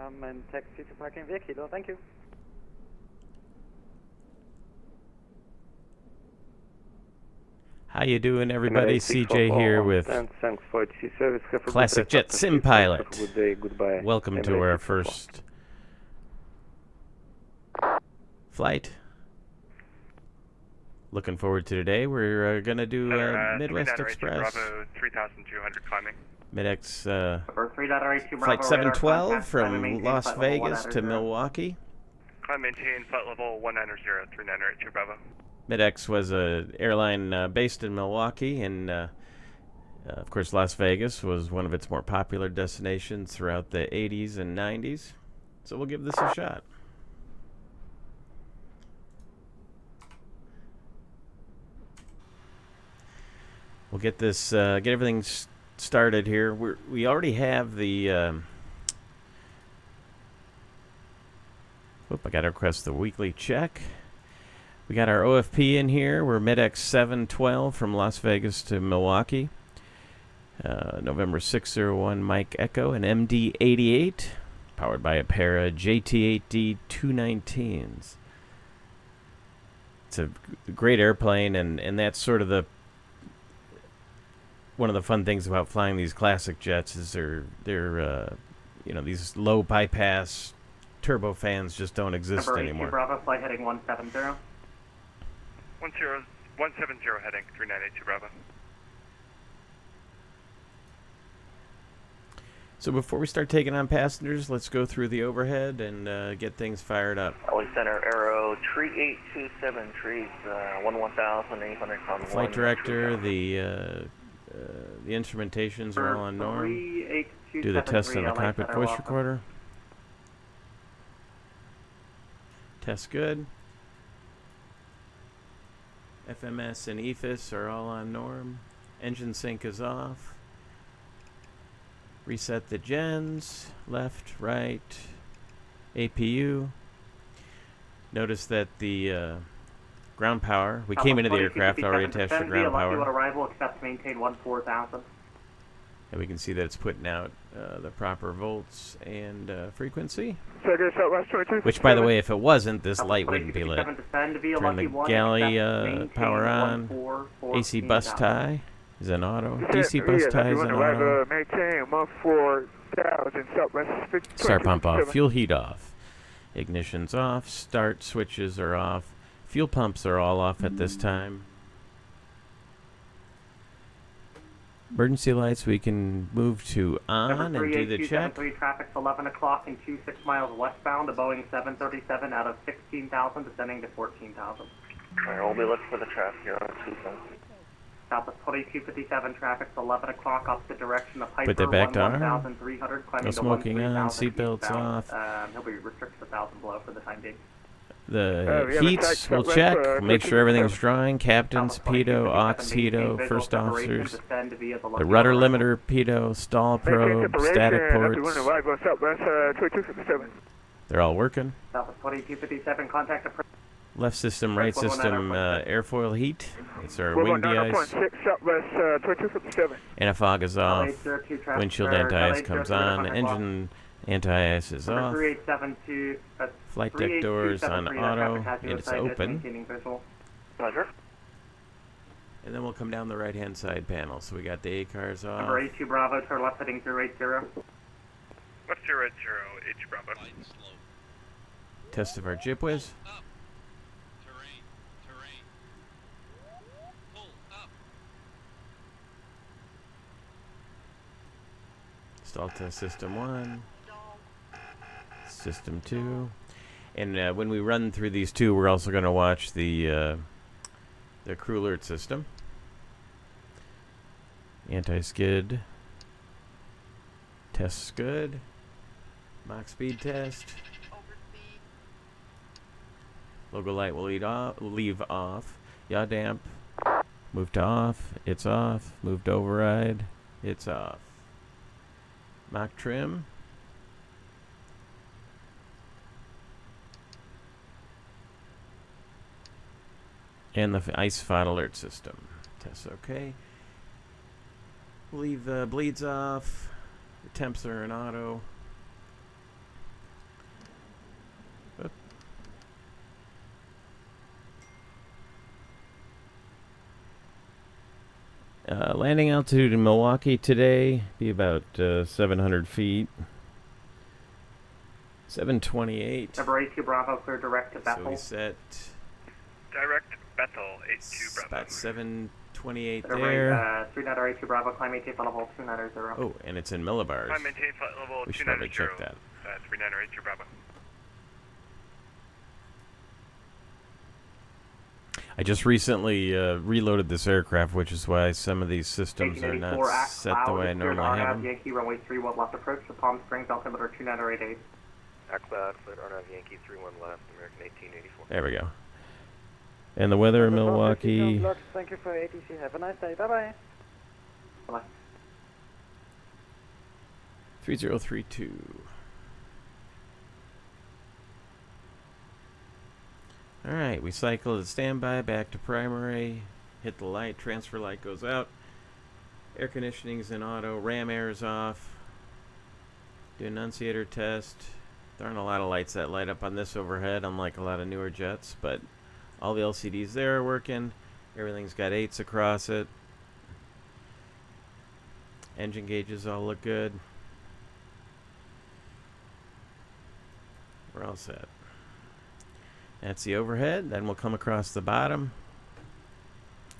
and taxi to parking vehicle. Thank you. How you doing, everybody? CJ here with Classic Jet Sim Pilot. Welcome to our first flight. Looking forward to today. We're going to do Midwest Express. Bravo 3200 climbing. MidX Flight 712 from Las Vegas to Milwaukee. Climb maintain flight level 190, 3982 Bravo. MidX was an airline based in Milwaukee, and of course Las Vegas was one of its more popular destinations throughout the 80s and 90s. So we'll give this a shot. We'll get this, get everything started here. We already have the. I got to request the weekly check. We got our OFP in here. We're MidX 712 from Las Vegas to Milwaukee. November 601 Mike Echo, an MD-88, powered by a pair of JT8D 219s. It's a great airplane, and that's sort of one of the fun things about flying these classic jets is they're these low bypass turbofans just don't exist anymore. Bravo, flight heading 170. 170 heading 3982 Bravo. So before we start taking on passengers, let's go through the overhead and get things fired up. LA Center, Aero, tree 827, trees 11,800. Flight director, the instrumentations are all on norm. Do the test on the cockpit voice recorder. Test good. FMS and EFIS are all on norm. Engine sync is off. Reset the gens. Left, right. APU. Notice that the ground power. We came into the aircraft already attached to ground power. Arrival, expect to maintain 14,000. And we can see that it's putting out the proper volts and frequency. Which, by the way, if it wasn't, this light wouldn't be lit. Turn the galley power on. AC bus tie is an auto. DC bus tie is an auto. Start pump off. Fuel heat off. Ignition's off. Start switches are off. Fuel pumps are all off at this time. Emergency lights we can move to on and do the check. Traffic's 11 o'clock and 26 miles westbound. A Boeing 737 out of 16,000 descending to 14,000. Alright, we'll be looking for the traffic here on Tucson. Southwest 2257 traffic's 11 o'clock opposite direction of Piper. Put that back to arm. 1,300 climbing No to smoking on. 13,000 Seatbelts eastbound. off. He'll be restricted to 1,000 below for the time being. The heats we'll check, make sure everything's drawing. Captain's pitot, aux pitot, first officers. The rudder limiter pitot, stall probe, static ports. They're all working. Southwest 2257 contact. Left system, right system, airfoil heat. It's our wing de-ice. Anti-fog is off. Windshield anti-ice comes on. Engine anti-ice is off. Flight deck doors on auto, and it's open. Roger. And then we'll come down the right-hand side panel. So we got the A cars off. Number 82 Bravo, turn left heading 080. Left 080, H Bravo. Test of our GPWIS. Stall test system 1. System 2. And when we run through these two, we're also going to watch the crew alert system. Anti-skid. Tests good. Mach speed test. Logo light will leave off. Yaw damp. Move to off. It's off. Move to override. It's off. Mach trim. And the ice fot alert system. Test okay. Leave the bleeds off. The temps are in auto. Landing altitude in Milwaukee today be about 700 feet. 728. Number 82 Bravo, clear direct to Bethel. So we set Direct Bethel, 82 Bravo. about 728 Number there. 3982 Bravo, climb maintain flight level 290. Oh, and it's in millibars. Climb maintain flight level We should probably 290. check that. 3982 Bravo. I just recently reloaded this aircraft, which is why some of these systems are not set the way I normally have them. Yankee runway 31 left approach to Palm Springs, altimeter 2988. Cloud, cleared RNAV Yankee 31 left, American 1884. There we go. And the weather in Milwaukee. Thank you for ATC. Have a nice day. Bye-bye. Bye-bye. 3032. Alright, we cycle to standby, back to primary, hit the light, transfer light goes out, air conditioning's in auto, ram air's off, do annunciator test. There aren't a lot of lights that light up on this overhead, unlike a lot of newer jets, but all the LCDs there are working, everything's got 8s across it, engine gauges all look good, we're all set. That's the overhead. Then we'll come across the bottom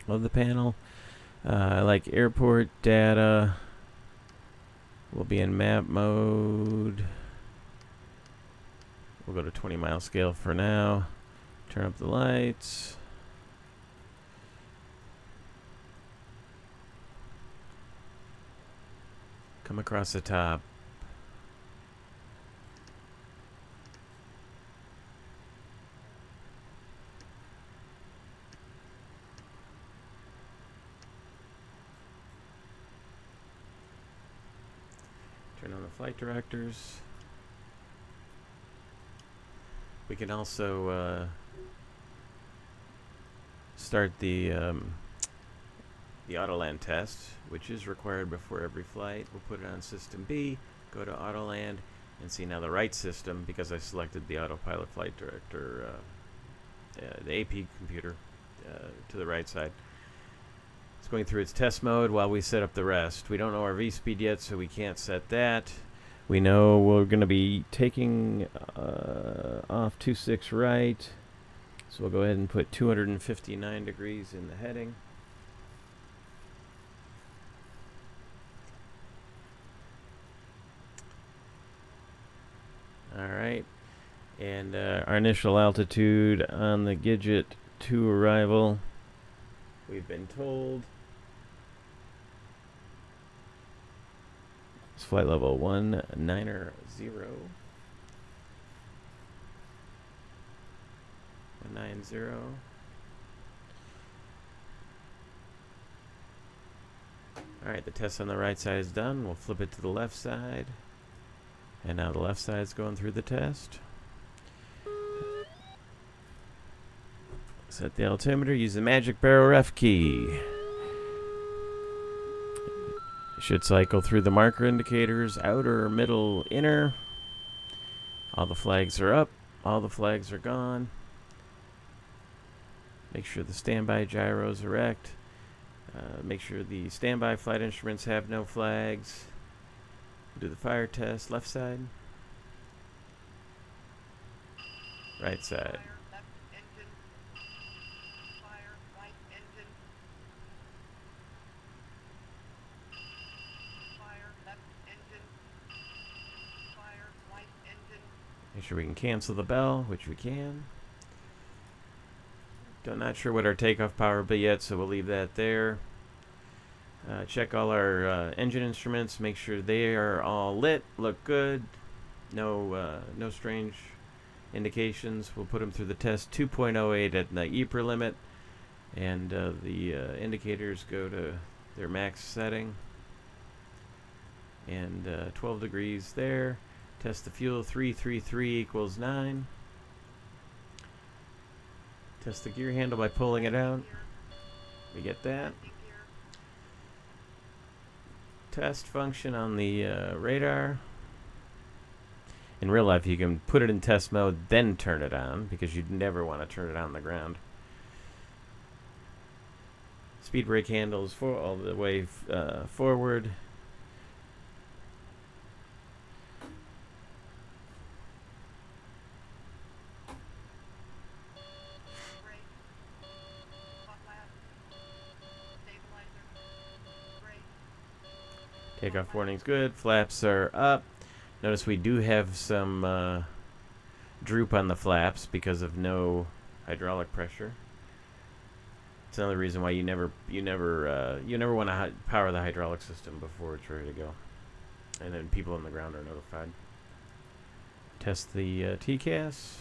of the panel. Like airport data. We'll be in map mode. We'll go to 20-mile scale for now. Turn up the lights. Come across the top. Turn on the flight directors. We can also start the Autoland test, which is required before every flight. We'll put it on System B, go to Autoland, and see now the right system, because I selected the Autopilot Flight Director, the AP computer to the right side. It's going through its test mode while we set up the rest. We don't know our V-speed yet, so we can't set that. We know we're going to be taking off 26 right. So we'll go ahead and put 259 degrees in the heading. Alright. And our initial altitude on the Gidget to arrival, we've been told, it's flight level 190. 190. Alright, the test on the right side is done. We'll flip it to the left side. And now the left side is going through the test. Set the altimeter, use the magic barrel ref key. Should cycle through the marker indicators, outer, middle, inner. All the flags are up, all the flags are gone. Make sure the standby gyro is erect. Make sure the standby flight instruments have no flags. Do the fire test, left side. Right side. Make sure we can cancel the bell, which we can. Not sure what our takeoff power will be yet, so we'll leave that there. Check all our engine instruments, make sure they are all lit, look good. No strange indications. We'll put them through the test. 2.08 at the EPR limit, and the indicators go to their max setting. And 12 degrees there. Test the fuel, 333 equals 9. Test the gear handle by pulling it out. We get that. Test function on the radar. In real life, you can put it in test mode, then turn it on, because you'd never want to turn it on the ground. Speed brake handles all the way forward. Takeoff warning's good. Flaps are up. Notice we do have some droop on the flaps because of no hydraulic pressure. It's another reason why you never want to power the hydraulic system before it's ready to go, and then people on the ground are notified. Test the TCAS.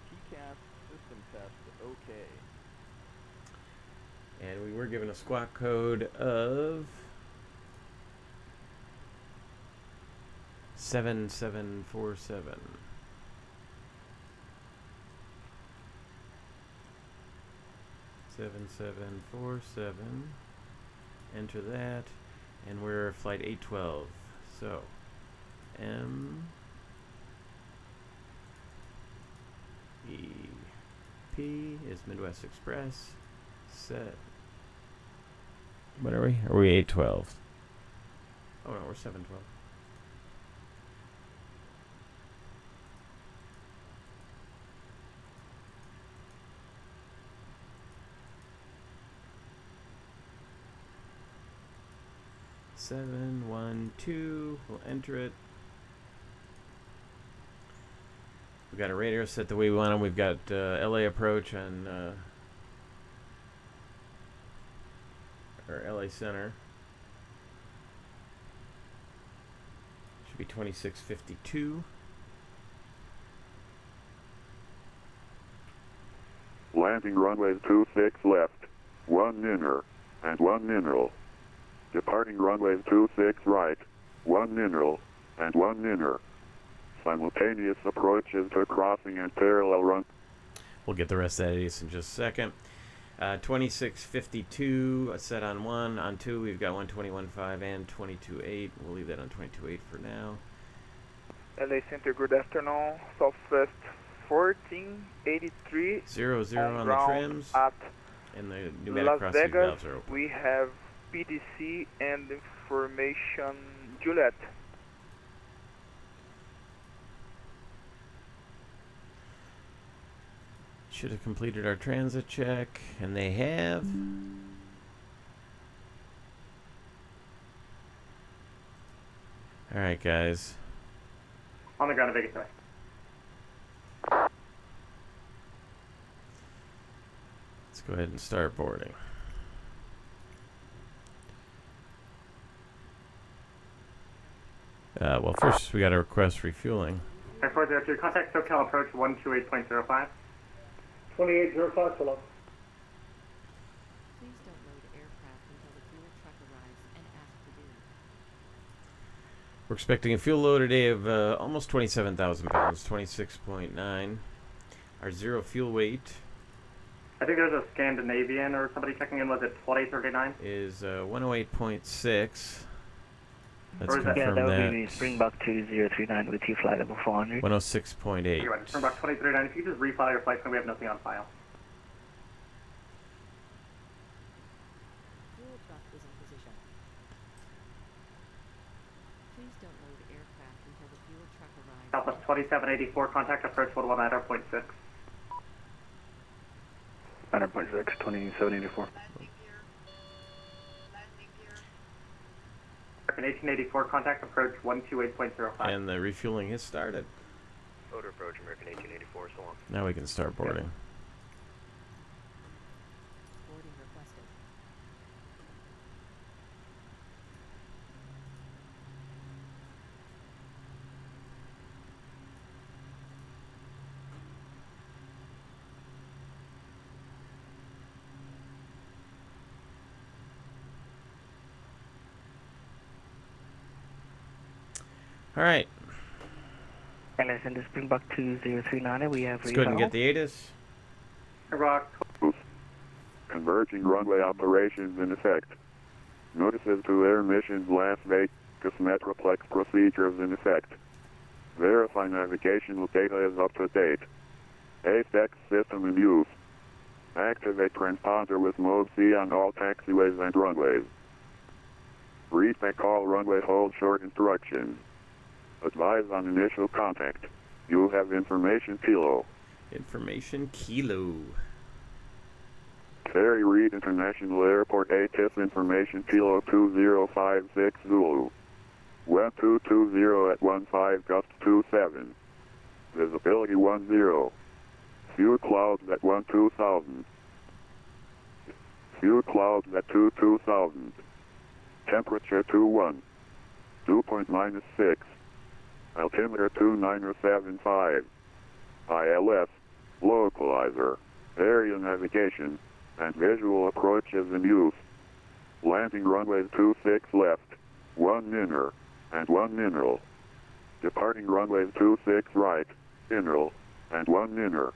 TCAS system test, okay. And we were given a squawk code of 7747. Enter that, and we're flight 812. So, MEP is Midwest Express. Set. What are we? Are we 812? Oh no, we're 712. Seven, 1, 2. We'll enter it. We've got a radio set the way we want them. We've got LA approach on our LA center. Should be 2652. Landing runway 26 left, 1 inner, and 1 mineral. Departing runway 26 right, 1 mineral, and 1 inner. Simultaneous approaches to crossing and parallel run. We'll get the rest of that in just a second. 2652 set on 1. On 2 we've got 121.5 and 22.8. We'll leave that on 22.8 for now. LA Center, good afternoon. Southwest 1483. 00 on the trims. At and the pneumatic Las crossing Vegas, valves are open. we have PDC and information Juliet. Should have completed our transit check, and they have. All right, guys. On the ground at Vegas today. Let's go ahead and start boarding. Well, first we got to request refueling. Air 402, contact SoCal approach 128.05. 2805, so long. Please don't load aircraft until the fuel truck arrives and ask to do. We're expecting a fuel load today of almost 27,000 pounds, 26.9. Our zero fuel weight I think there's a Scandinavian or somebody checking in. Was it 2039? is 108.6. Let's Or is that- confirm Yeah, that would that. be Springbok 2039 with T flight level 400. 106.8. You're right. Springbok 2039. If you could just refile your flight, then we have nothing on file. Fuel truck is in position. Please don't load aircraft until the fuel truck arrives. Southwest 2784, contact approach 119.6. 9.6, 2784. American 1884, contact approach 128.05. And the refueling has started. Photo approach, American 1884, so long. Now we can start boarding. Boarding requested. All right. LA Center Springbok 2039, we have Let's go ahead and get the ATIS. Rock. Converging runway operations in effect. Notices to Air Missions Las Vegas Metroplex procedures in effect. Verify navigational data is up to date. AFX system in use. Activate transponder with mode C on all taxiways and runways. Respect all runway hold short instructions. Advise on initial contact. You have information kilo. Information kilo. Ferry Reid International Airport ATIS information kilo 2056 Zulu. Wind 220 at 15 gust 27. Visibility 10. Few clouds at 12,000. Few clouds at 22,000. Temperature 21. Dew point -6. Altimeter 2975. ILS, localizer, area navigation, and visual approaches in use. Landing runways 26 left, 1 inner, and 1 inner. Departing runways 26 right, inner, and 1 inner.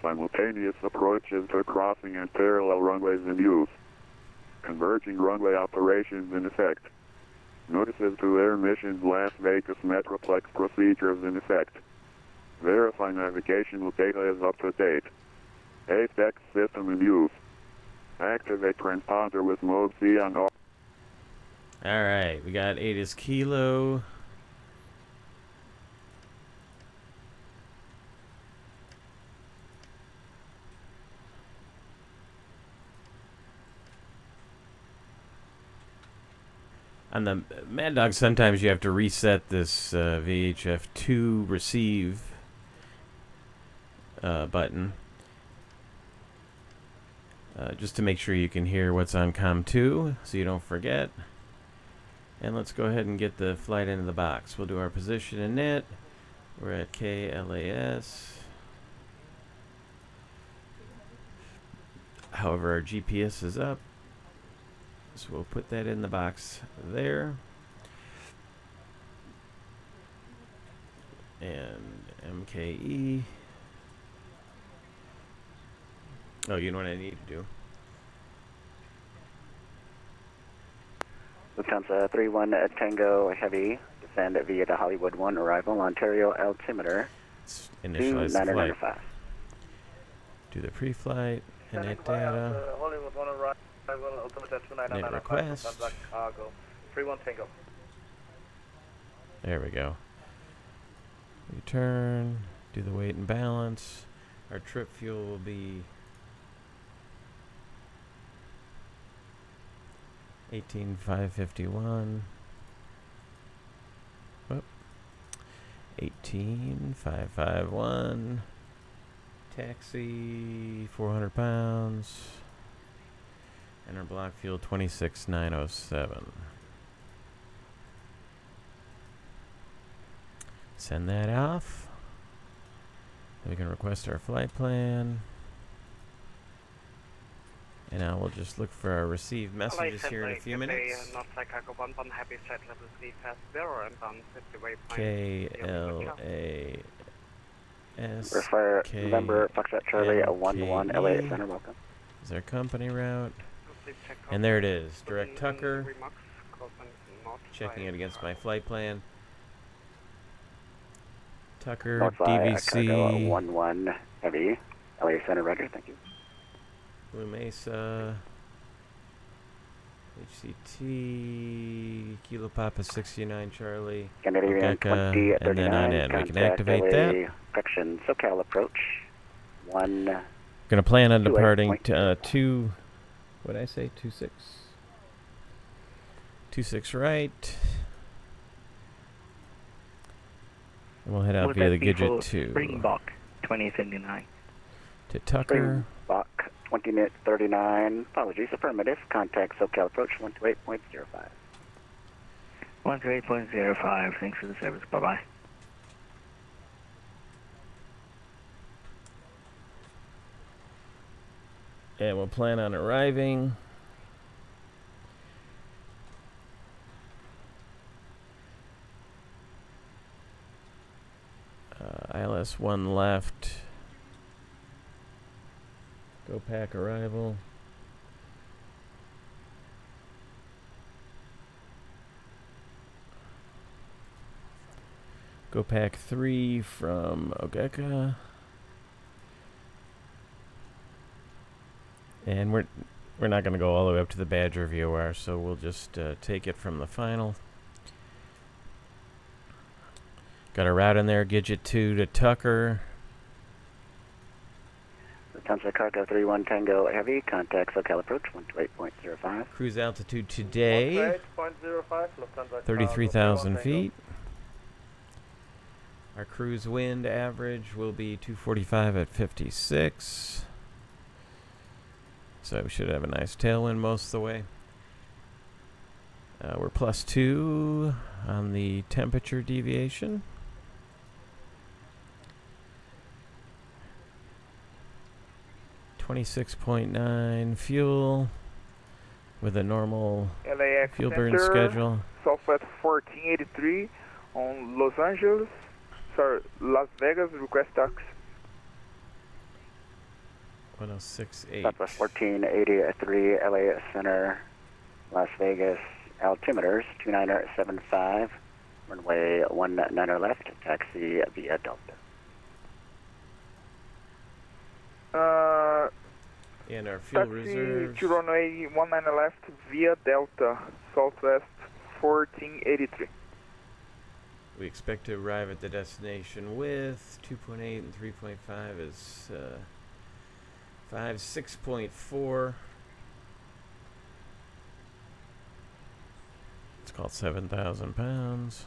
Simultaneous approaches to crossing and parallel runways in use. Converging runway operations in effect. Notices to Air Missions Las Vegas Metroplex procedures in effect. Verify navigational data is up to date. AFX system in use. Activate transponder with mode C on all. Alright, we got ATIS kilo. On the Mad Dog, sometimes you have to reset this VHF2 receive button just to make sure you can hear what's on COM 2 so you don't forget. And let's go ahead and get the flight into the box. We'll do our position in net. We're at KLAS. However, our GPS is up. So we'll put that in the box there. And MKE. Oh, you know what I need to do? Lufthansa 31 Tango Heavy, descend via the Hollywood 1 arrival, Ontario altimeter Initialize the flight. 2995. Do the pre-flight, net data, Hollywood 1 arrival, altimeter net request. Chicago, 31 Tango. There we go. Return, do the weight and balance. Our trip fuel will be 18,551. Whoop. 18,551. Taxi 400 pounds. And our block fuel 26,907. Send that off. Then we can request our flight plan. And now we'll just look for our received messages here in a few minutes. KLAS. Refer November Foxtrot Charlie 11 LA Center. Welcome. Is our company route. And there it is. Direct Tucker. Checking it against my flight plan. Tucker, DVC. Cargo 11 Heavy LA Center. Roger. Thank you. Blue Mesa, HCT, Kilo Papa 69 Charlie, Canadian 2039, and then on in. We can activate that. Correction, SoCal approach. Gonna plan on departing to 2. What did I say? 26. 26 right. And we'll head out via the Gidget 2. Springbok 2079. To Tucker. Springbok 2039. Apologies, affirmative. Contact SoCal approach 128.05. 128.05. Thanks for the service. Bye-bye. And we'll plan on arriving. ILS 1 left. Go pack arrival. Go pack 3 from Ogeka. And we're not going to go all the way up to the Badger VOR, so we'll just take it from the final. Got a route in there, Gidget 2 to Tucker. Lufthansa Cargo 31 Tango Heavy, contact SoCal approach 128.05. Cruise altitude today, 33,000 feet. Our cruise wind average will be 245 at 56. So we should have a nice tailwind most of the way. We're +2 on the temperature deviation. $26.9 fuel with a normal LAX fuel burn Center, schedule. Southwest 1483 on Los Angeles. Sorry, Las Vegas, request tax. 1068. Southwest 1483 LA Center, Las Vegas, altimeters 2975, runway 19 left, taxi via Delta. And our fuel Taxi reserves. to runway 19 left via Delta, Southwest 1483. We expect to arrive at the destination with 2.8 and 3.5 is 6.4. It's called 7,000 pounds.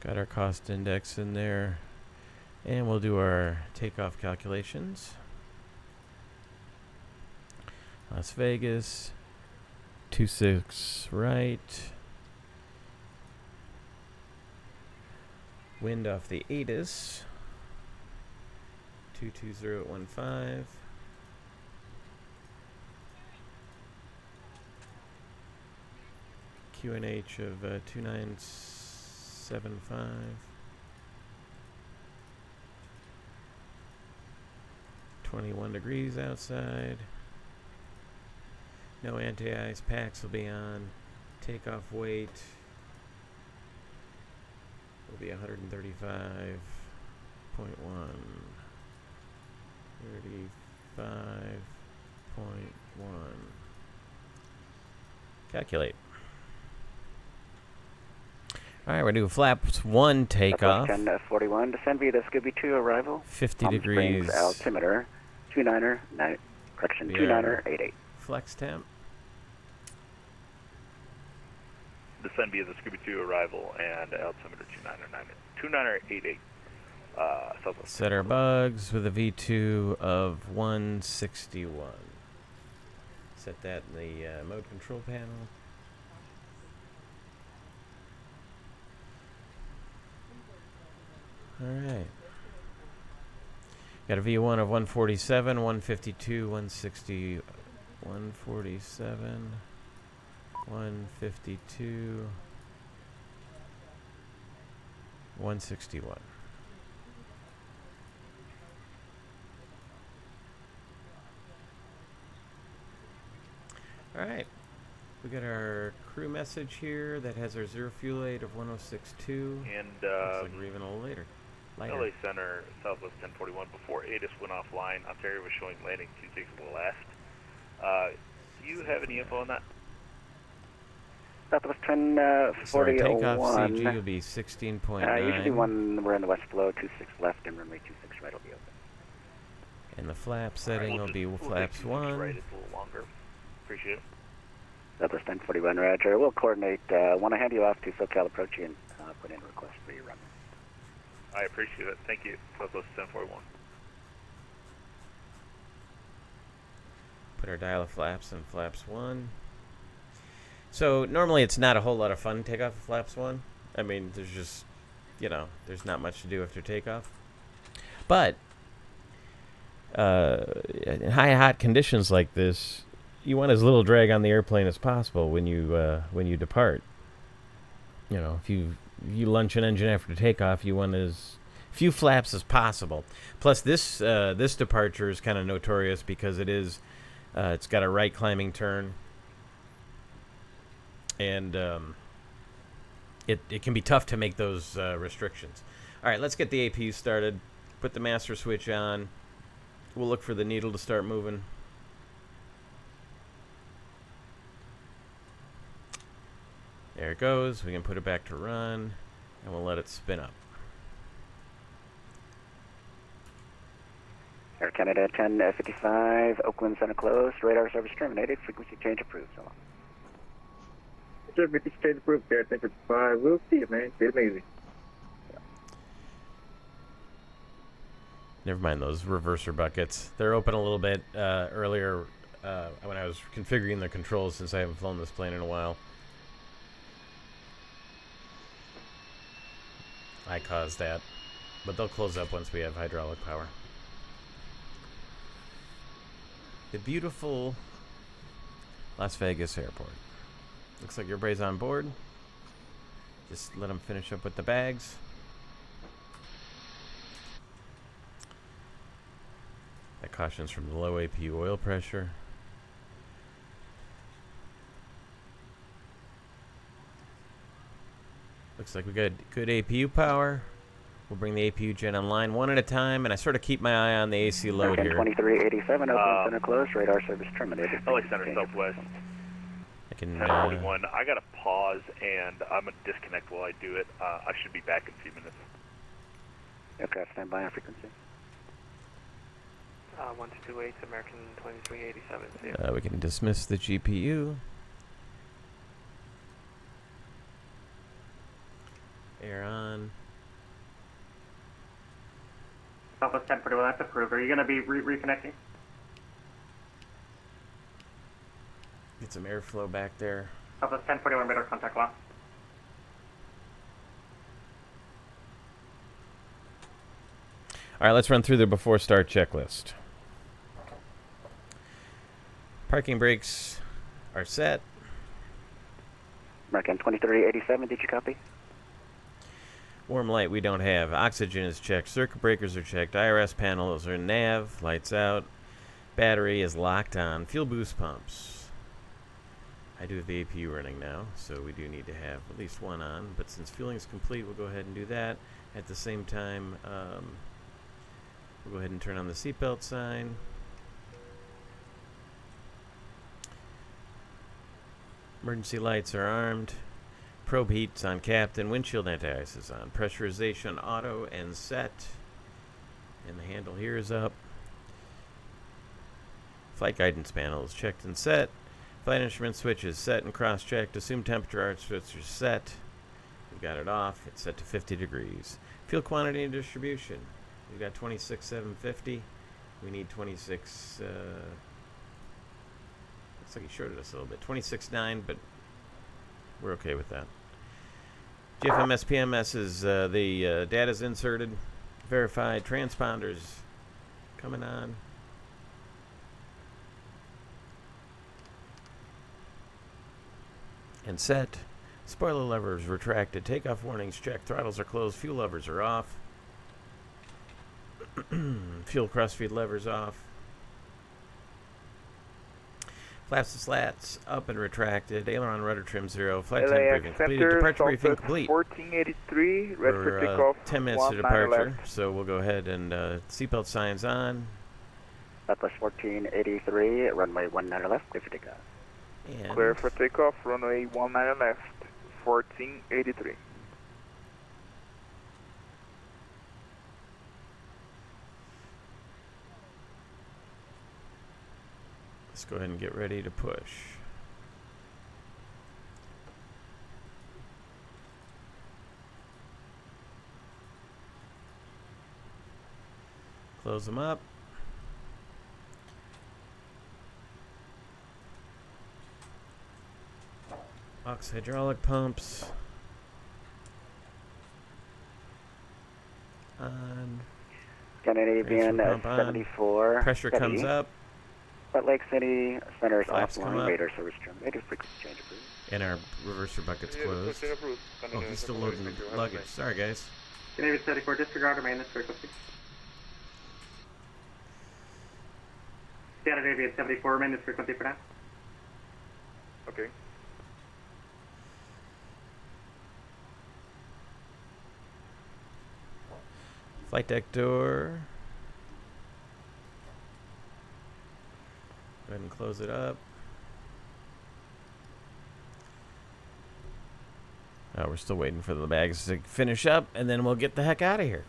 Got our cost index in there. And we'll do our takeoff calculations. Las Vegas, 26 right. Wind off the ATIS, 22015. QNH of 2975. $21 outside. No anti-ice packs will be on. Takeoff weight will be 135.1. 35.1. Calculate. All right, we're doing flaps 1 takeoff. 1041, descend via the Scooby 2 arrival. 50 Palm degrees. Springs altimeter 2988. Flex temp. Descend via the Scooby 2 arrival and altimeter 2988. Set our bugs with a V2 of 161. Set that in the mode control panel. Alright. Got a V1 of 147, 152, 160, 147, 152, 161. Alright. We got our crew message here that has our zero fuel aid of 1062. And looks like we're even a little later. LA Center, Southwest 1041, before ATIS went offline, Ontario was showing landing 26 left. Do you have any info on that? Southwest 1041. So takeoff CG will be 16.9. Usually when we're in the west flow, 26 left and runway 26 right will be open. And the flap setting will be flaps 1. Right, it's a little longer. Appreciate it. Southwest 1041, Roger. We'll coordinate. Want to hand you off to SoCal Approach and put in a request for your runway. I appreciate it. Thank you. Southwest 1041. Put our dial of flaps in flaps 1. So normally it's not a whole lot of fun to take off of flaps 1. I mean, there's just, there's not much to do after takeoff. But in high hot conditions like this, you want as little drag on the airplane as possible when you depart. If you launch an engine after takeoff, you want as few flaps as possible. Plus, this departure is kind of notorious because it's got a right climbing turn, and it can be tough to make those restrictions. All right, let's get the APU started. Put the master switch on. We'll look for the needle to start moving. There it goes. We can put it back to run, and we'll let it spin up. Air Canada 1055, Oakland Center closed, radar service terminated, frequency change approved. So long. Frequency change approved, Air 1055. We'll see you, man. It's amazing. Never mind those reverser buckets. They're open a little bit earlier when I was configuring the controls, since I haven't flown this plane in a while. I caused that, but they'll close up once we have hydraulic power. The beautiful Las Vegas airport. Looks like everybody's on board. Just let them finish up with the bags. That caution's from the low APU oil pressure. Looks like we got good APU power. We'll bring the APU gen online one at a time, and I sort of keep my eye on the AC load here. 2387, Oakland Center closed, radar service terminated. LA Center Southwest. I can. 1041. I got to pause, and I'm gonna disconnect while I do it. I should be back in a few minutes. Aircraft standby on frequency. 1228, American 2387. See ya. We can dismiss the GPU. Air on. Southwest 1041, that's approved. Are you going to be reconnecting? Get some airflow back there. Southwest 1041, radar contact lost. All right, let's run through the before start checklist. Parking brakes are set. American 2387, did you copy? Warm light we don't have. Oxygen is checked. Circuit breakers are checked. IRS panels are nav. Lights out. Battery is locked on. Fuel boost pumps. I do have the APU running now, so we do need to have at least one on. But since fueling is complete, we'll go ahead and do that. At the same time, we'll go ahead and turn on the seatbelt sign. Emergency lights are armed. Probe heat's on captain. Windshield anti-ice is on. Pressurization auto and set. And the handle here is up. Flight guidance panel is checked and set. Flight instrument switch is set and cross-checked. Assume temperature arc switch is set. We've got it off. It's set to 50 degrees. Fuel quantity and distribution. We've got 26,750. We need 26... looks like he shorted us a little bit. 26.9, but we're okay with that. GFMS PMS is the data's inserted, verified. Transponders coming on. And set. Spoiler levers retracted. Takeoff warnings checked. Throttles are closed. Fuel levers are off. Fuel crossfeed levers off. Flaps and slats up and retracted. Aileron rudder trim 0. Flight time briefing completed. Departure briefing complete. 1483, ready for takeoff. 10 minutes to departure, so we'll go ahead and seatbelt signs on. Southwest 1483, runway 19 left, clear for takeoff. And clear for takeoff, runway 19 left, 1483. let's go ahead and get ready to push. Close them up. Aux hydraulic pumps on. Scandinavian 74. Pressure steady. comes up. Salt Lake City Center is Flaps come offline. up. Radar service terminated. Frequency change approved. And our reverser bucket's closed. Oh, he's still loading luggage. Sorry, guys. Canadian 74, disregard or maintenance frequency. Scandinavian 74, maintenance frequency for now. Okay. Flight deck door. Go ahead and close it up. We're still waiting for the bags to finish up, and then we'll get the heck out of here.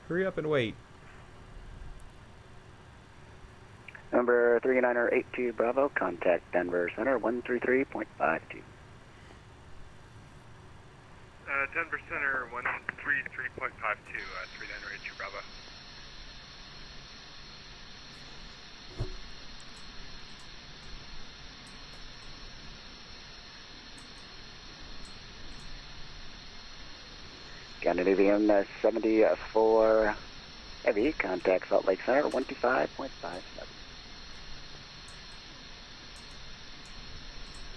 Hurry up and wait. Number 3982 Bravo, contact Denver Center 133.52. Denver Center 133.52, 3982 Bravo. Scandinavian 74 Heavy, contact Salt Lake Center 125.57.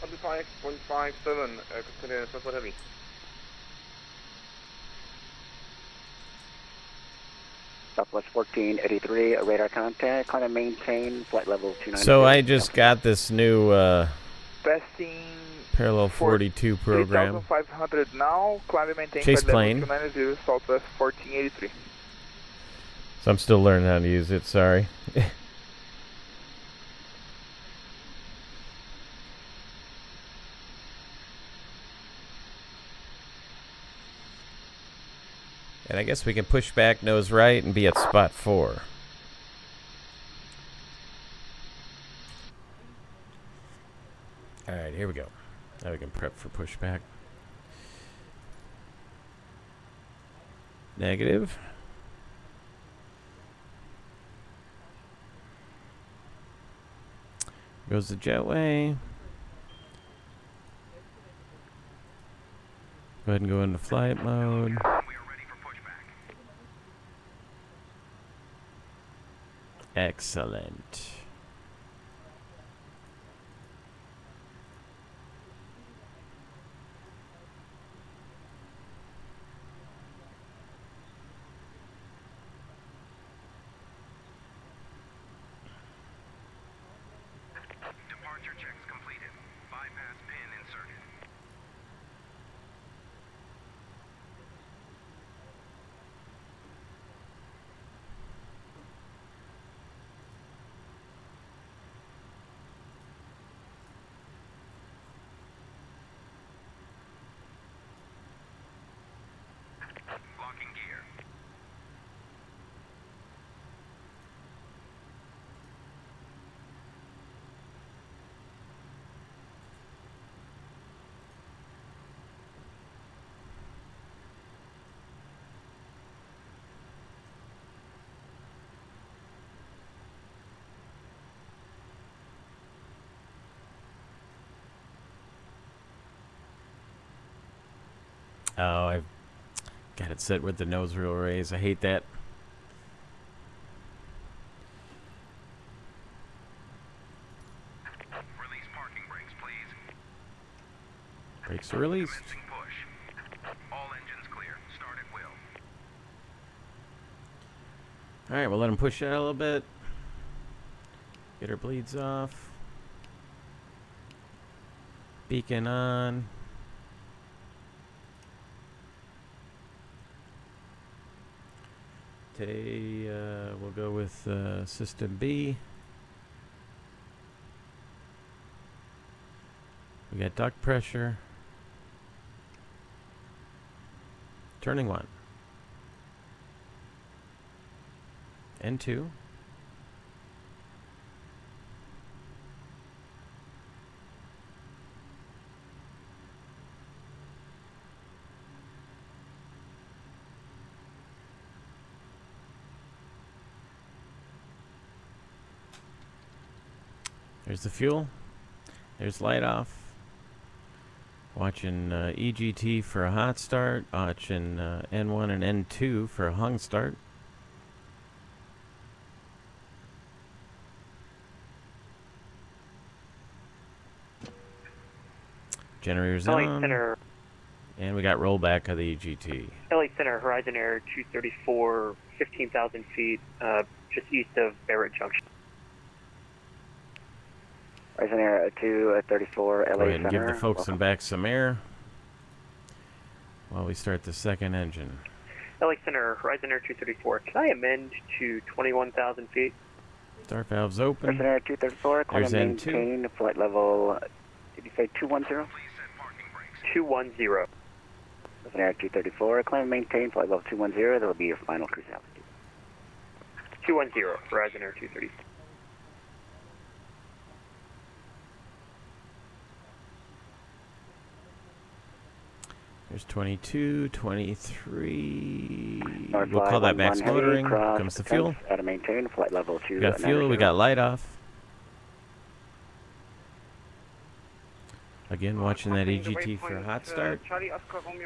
125.57, consider Southwest Heavy. Southwest 1483, radar contact, climb and maintain, flight level 290. So I just got this new Besting Parallel 42 program. 3,500 now, climb and maintain, Chase flight plane. level 290, Southwest 1483. So I'm still learning how to use it, sorry. And I guess we can push back nose right and be at spot 4. Alright, here we go. Now we can prep for pushback. Negative. Goes the jetway. Go ahead and go into flight mode. Excellent. Departure checks completed. Bypass pin inserted. Locking gear. Oh, I've got it set with the nose wheel raise. I hate that. Release parking brakes, please. Brakes are released. Commencing push. All engines clear. Start at will. Alright, we'll let him push out a little bit. Get our bleeds off. Beacon on. We'll go with System B. We got duct pressure. Turning 1. N2. There's the fuel. There's light off. Watching EGT for a hot start. Watching N1 and N2 for a hung start. Generators on. Center. And we got rollback of the EGT. LA Center, Horizon Air 234, 15,000 feet, just east of Barrett Junction. Horizon Air 234, LA Center. Go ahead and give the folks in back some air while we start the second engine. LA Center, Horizon Air 234, can I amend to 21,000 feet? Start valves open. Horizon Air 234, climb There's and N2. maintain, flight level Did you say 210? 210. Listen Air 234, climb and maintain flight level 210. That will be your final cruise altitude. 210, Horizon Air 230. There's 22, 23. North We'll call that 511 max heavy, motoring. cross Comes the fence, fuel. Out of maintain, flight level 2. We got fuel, we got light off. Again, watching that EGT for a hot start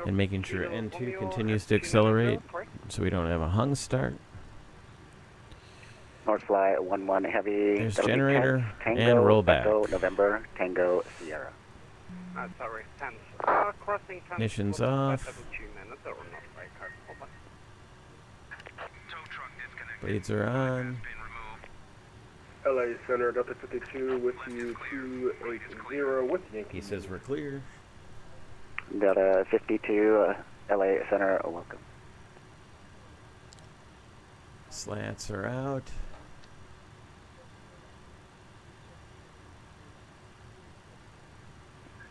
and making sure N2 continues to accelerate so we don't have a hung start. North fly 11 heavy. There's That'll be generator 10, and rollback. Echo, November, Tango, Sierra. Sorry, 10. Crossing 10. Ignition's off. Blades are on. LA Center, Delta 52 with you 280 with Yankee. He says we're clear. Delta 52, LA Center, welcome. Slats are out.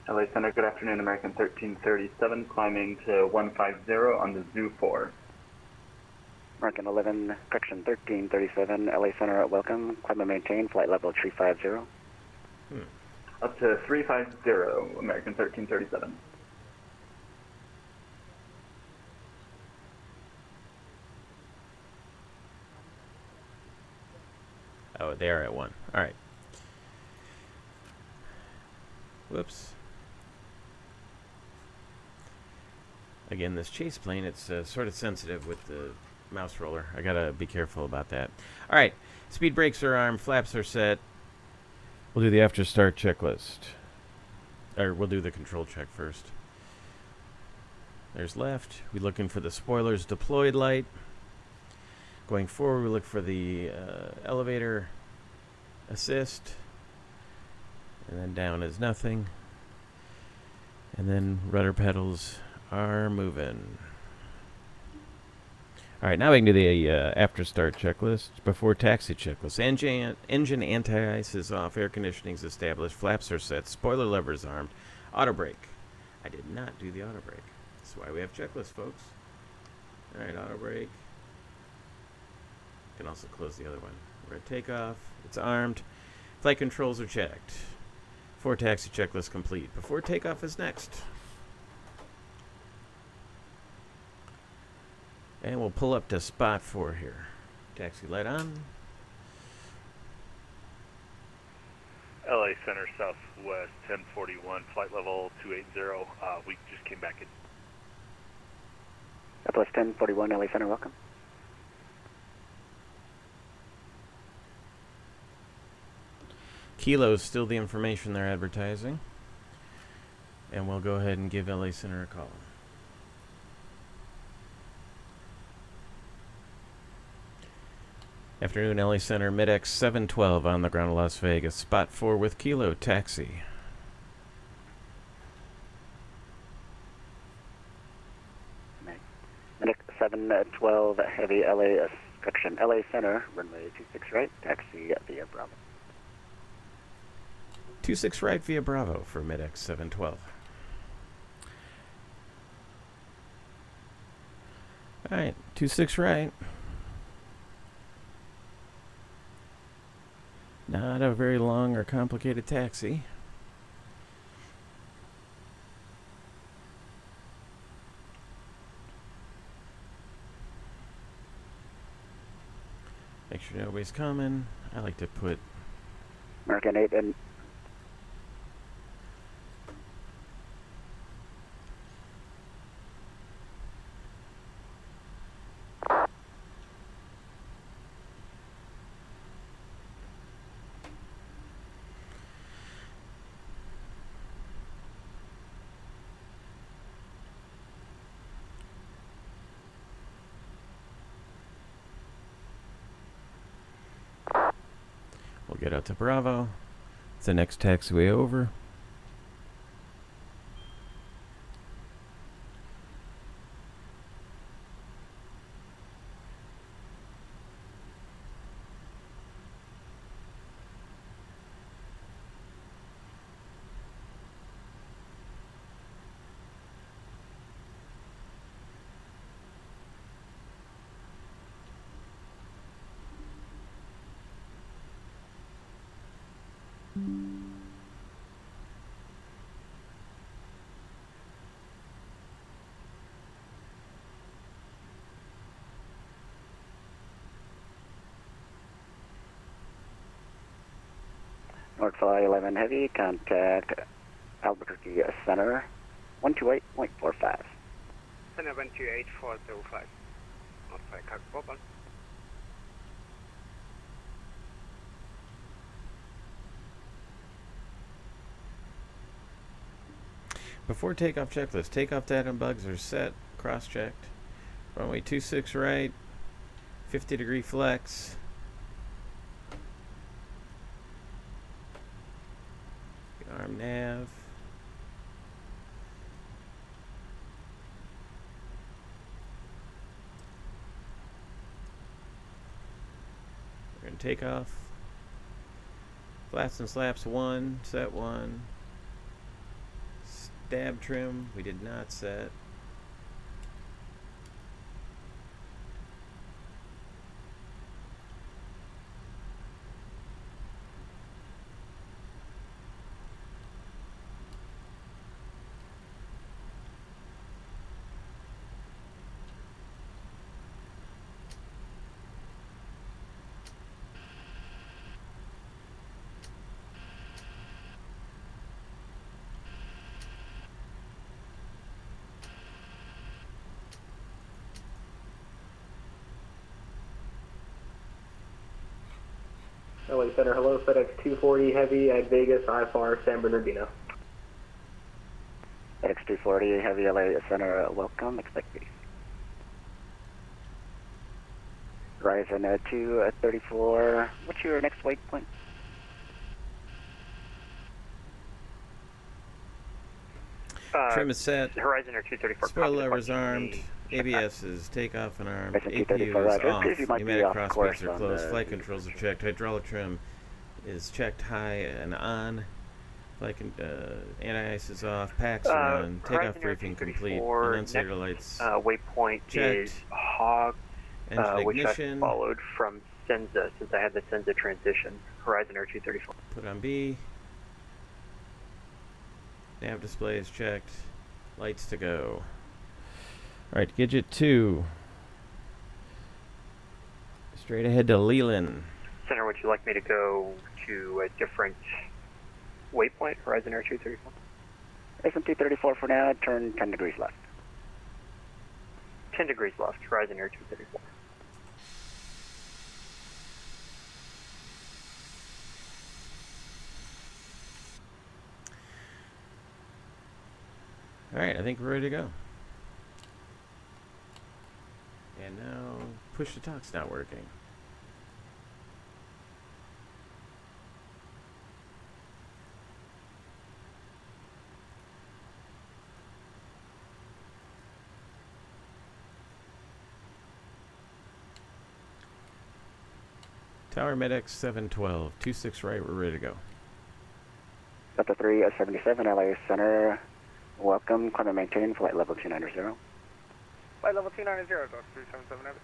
LA Center, good afternoon, American 1337, climbing to 150 on the Zoo 4. American 11, correction 1337, LA Center, welcome. Climb and maintain, flight level 350. Up to 350, American 1337. Oh, they are at 1. All right. Whoops. Again, this chase plane, it's sort of sensitive with the mouse roller. I gotta be careful about that. All right, speed brakes are armed, flaps are set. We'll do the after start checklist. Or we'll do the control check first. There's left. We're looking for the spoilers deployed light. Going forward, we look for the elevator assist. And then down is nothing. And then rudder pedals are moving. All right, now we can do the after start checklist. Before taxi checklist. Engine anti-ice is off. Air conditioning is established. Flaps are set. Spoiler levers armed. Auto brake. I did not do the auto brake. That's why we have checklists, folks. All right, auto brake. Can also close the other one. We're at takeoff. It's armed. Flight controls are checked. Before taxi checklist complete. Before takeoff is next. And we'll pull up to spot 4 here. Taxi light on. LA Center Southwest 1041, flight level 280. We just came back in. Southwest 1041, LA Center, welcome. Kilo's still the information they're advertising. And we'll go ahead and give LA Center a call. Afternoon, LA Center, MidX 712 on the ground of Las Vegas. Spot 4 with Kilo, taxi. MidX 712, heavy LA, correction, LA Center, runway 26 right, taxi via Bravo. 26 right via Bravo for MidX 712. All right, 26 right. Not a very long or complicated taxi. Make sure nobody's coming. I like to put American 8 and we'll get out to Bravo. It's the next taxiway over. North Fly 11 Heavy, contact Albuquerque Center, 128.45. Center 128.425. North Fly cockpit. Before takeoff checklist, takeoff data and bugs are set, cross-checked. Runway 26 right, 50-degree flex. Arm nav. We're going to take off. Flaps and slaps 1, set 1. Stab trim, we did not set. LA Center, hello, FedEx 240 Heavy at Vegas, IFR, San Bernardino. FedEx 240 Heavy LA Center, welcome, expect peace. Horizon 234, what's your next waypoint? Trim is set. Horizon Air 234. Spoiler levers armed. ABS is takeoff and armed. APU is Roger. off. Pneumatic crossbrakes are closed. Flight controls are checked. Hydraulic trim is checked high and on. Flight anti-ice is off. Packs are on. Takeoff briefing complete. Annunciator lights waypoint checked. is Hog, Engine which I ignition. followed from Senza since I had the Senza transition. Horizon Air 234. Put on B. Nav display is checked. Lights to go. Alright, Gidget 2. Straight ahead to Leland. Center, would you like me to go to a different waypoint? Horizon Air 234? Horizon 234 for now, turn 10 degrees left. 10 degrees left, Horizon Air 234. Alright, I think we're ready to go. And now, push to talk's not working. Tower Medex 712, 26 right, we're ready to go. Delta 3 77 LA Center, welcome, climb and maintain, flight level 290. Flight level 290, Delta 377 Evan.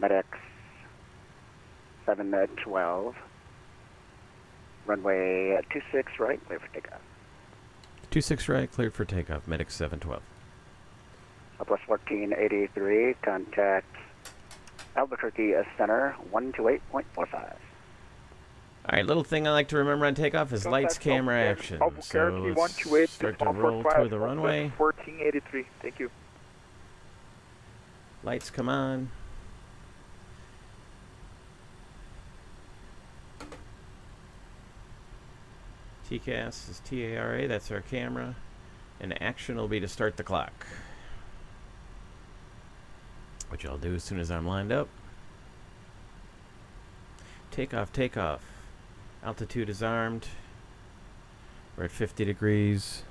Medex 712, runway 26 right, clear for takeoff. 26 right, cleared for takeoff, Medex 712. Southwest 1483, contact Albuquerque Center, 128.45. Alright, little thing I like to remember on takeoff is lights, camera, action. So let's start to roll toward the runway. 1483, thank you. Lights come on. TCAS is TARA, that's our camera. And action will be to start the clock. Which I'll do as soon as I'm lined up. Takeoff, takeoff. Altitude is armed. We're at 50 degrees.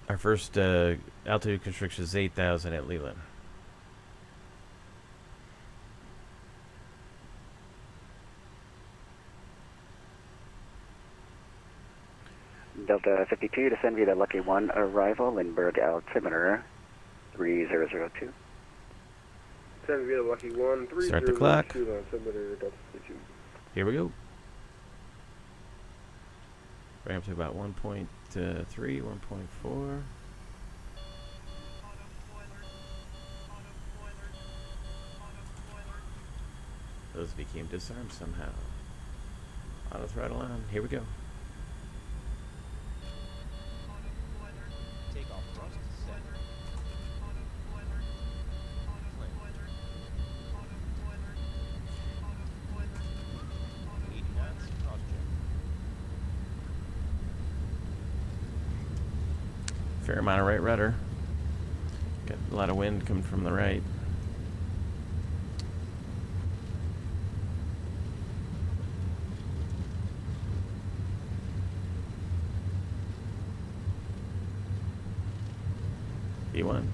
Our first altitude constriction is 8,000 at Leland. Delta 52, descend via the Lucky 1 arrival, Lindbergh altimeter 3002. Descend via the Lucky 1, 3002. Start the clock. Altimeter Delta 52. Here we go. Ramp to about 1.3, 1.4. Those became disarmed somehow. Auto throttle on. Here we go. Take off thrust set. Flip. 80 knots, cross check. Fair amount of right rudder. Got a lot of wind coming from the right. V1.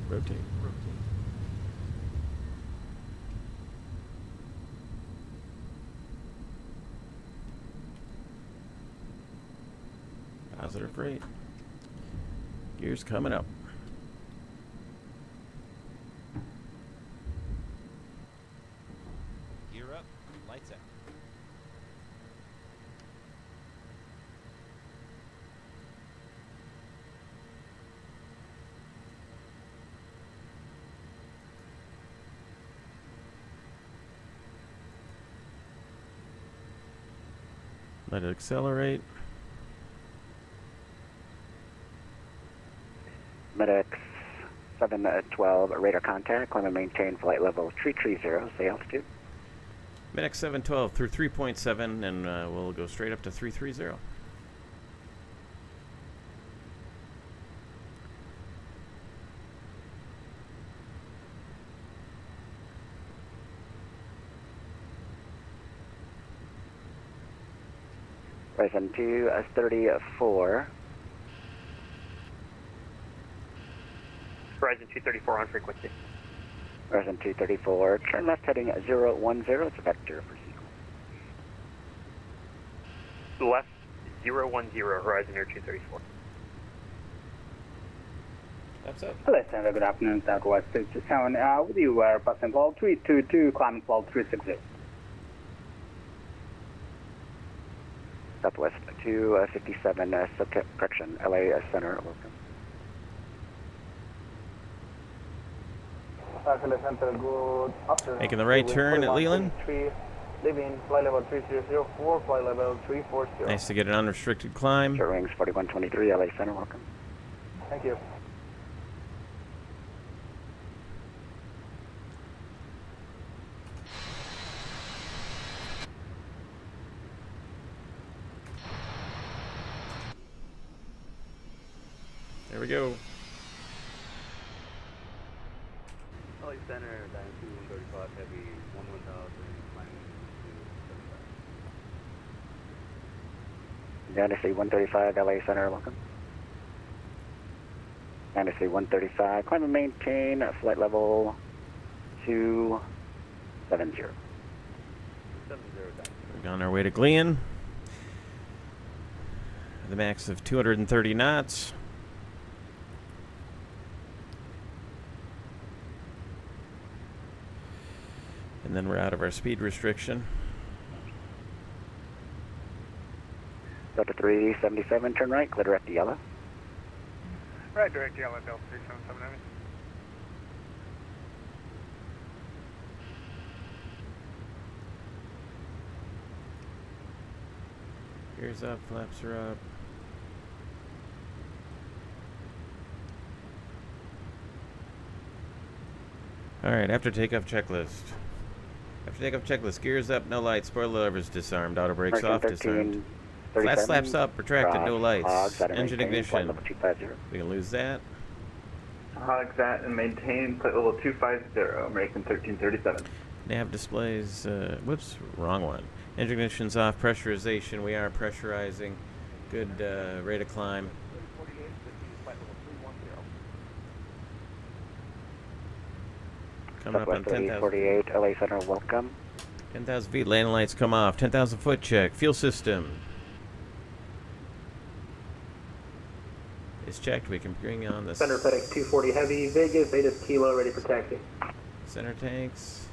Rotate. Positive rate. Gears coming up. Gear up, lights out. Let it accelerate. Medics 712, radar contact. Climb and maintain flight level 330, say altitude. Medic 712 through 3.7, and we'll go straight up to 330. Horizon 234. Horizon 234 on frequency. Horizon 234, turn left heading 010, it's a vector for sequel. Left 010, Horizon Air 234. That's up. Hello, Senator. Good afternoon. Southwest 67. With you, passing call 322, climbing call 360. Southwest 257, correction, LA Center, welcome. Making the right turn at Leland. Leaving flight level 3004, flight level 340. Nice to get an unrestricted climb. Short wings 4123, LA Center, welcome. Thank you. There we go. LA Center, Dynasty 135, heavy 1000, climbing to 75. Dynasty 135, LA Center, welcome. Dynasty 135, climb and maintain flight level 270. We're on our way to Glen. The max of 230 knots. And then we're out of our speed restriction. Delta 377, turn right, clear direct to yellow. Right, direct yellow, Delta 377, Heavy. Gears up, flaps are up. Alright, after takeoff checklist. After takeoff checklist, gears up, no lights, spoiler levers disarmed, auto brakes off, disarmed. Flat slaps up, retracted, no lights. Engine ignition. We can lose that. Hogs at and maintain flight level 250, American 1337. Nav displays, whoops, wrong one. Engine ignition's off, pressurization, we are pressurizing. Good rate of climb. Coming up on 10,000. 48, LA Center, welcome. 10,000 feet, landing lights come off. 10,000 foot check, fuel system is checked. We can bring on the Center FedEx 240 Heavy, Vegas, Vegas Kilo, ready for taxi. center tanks.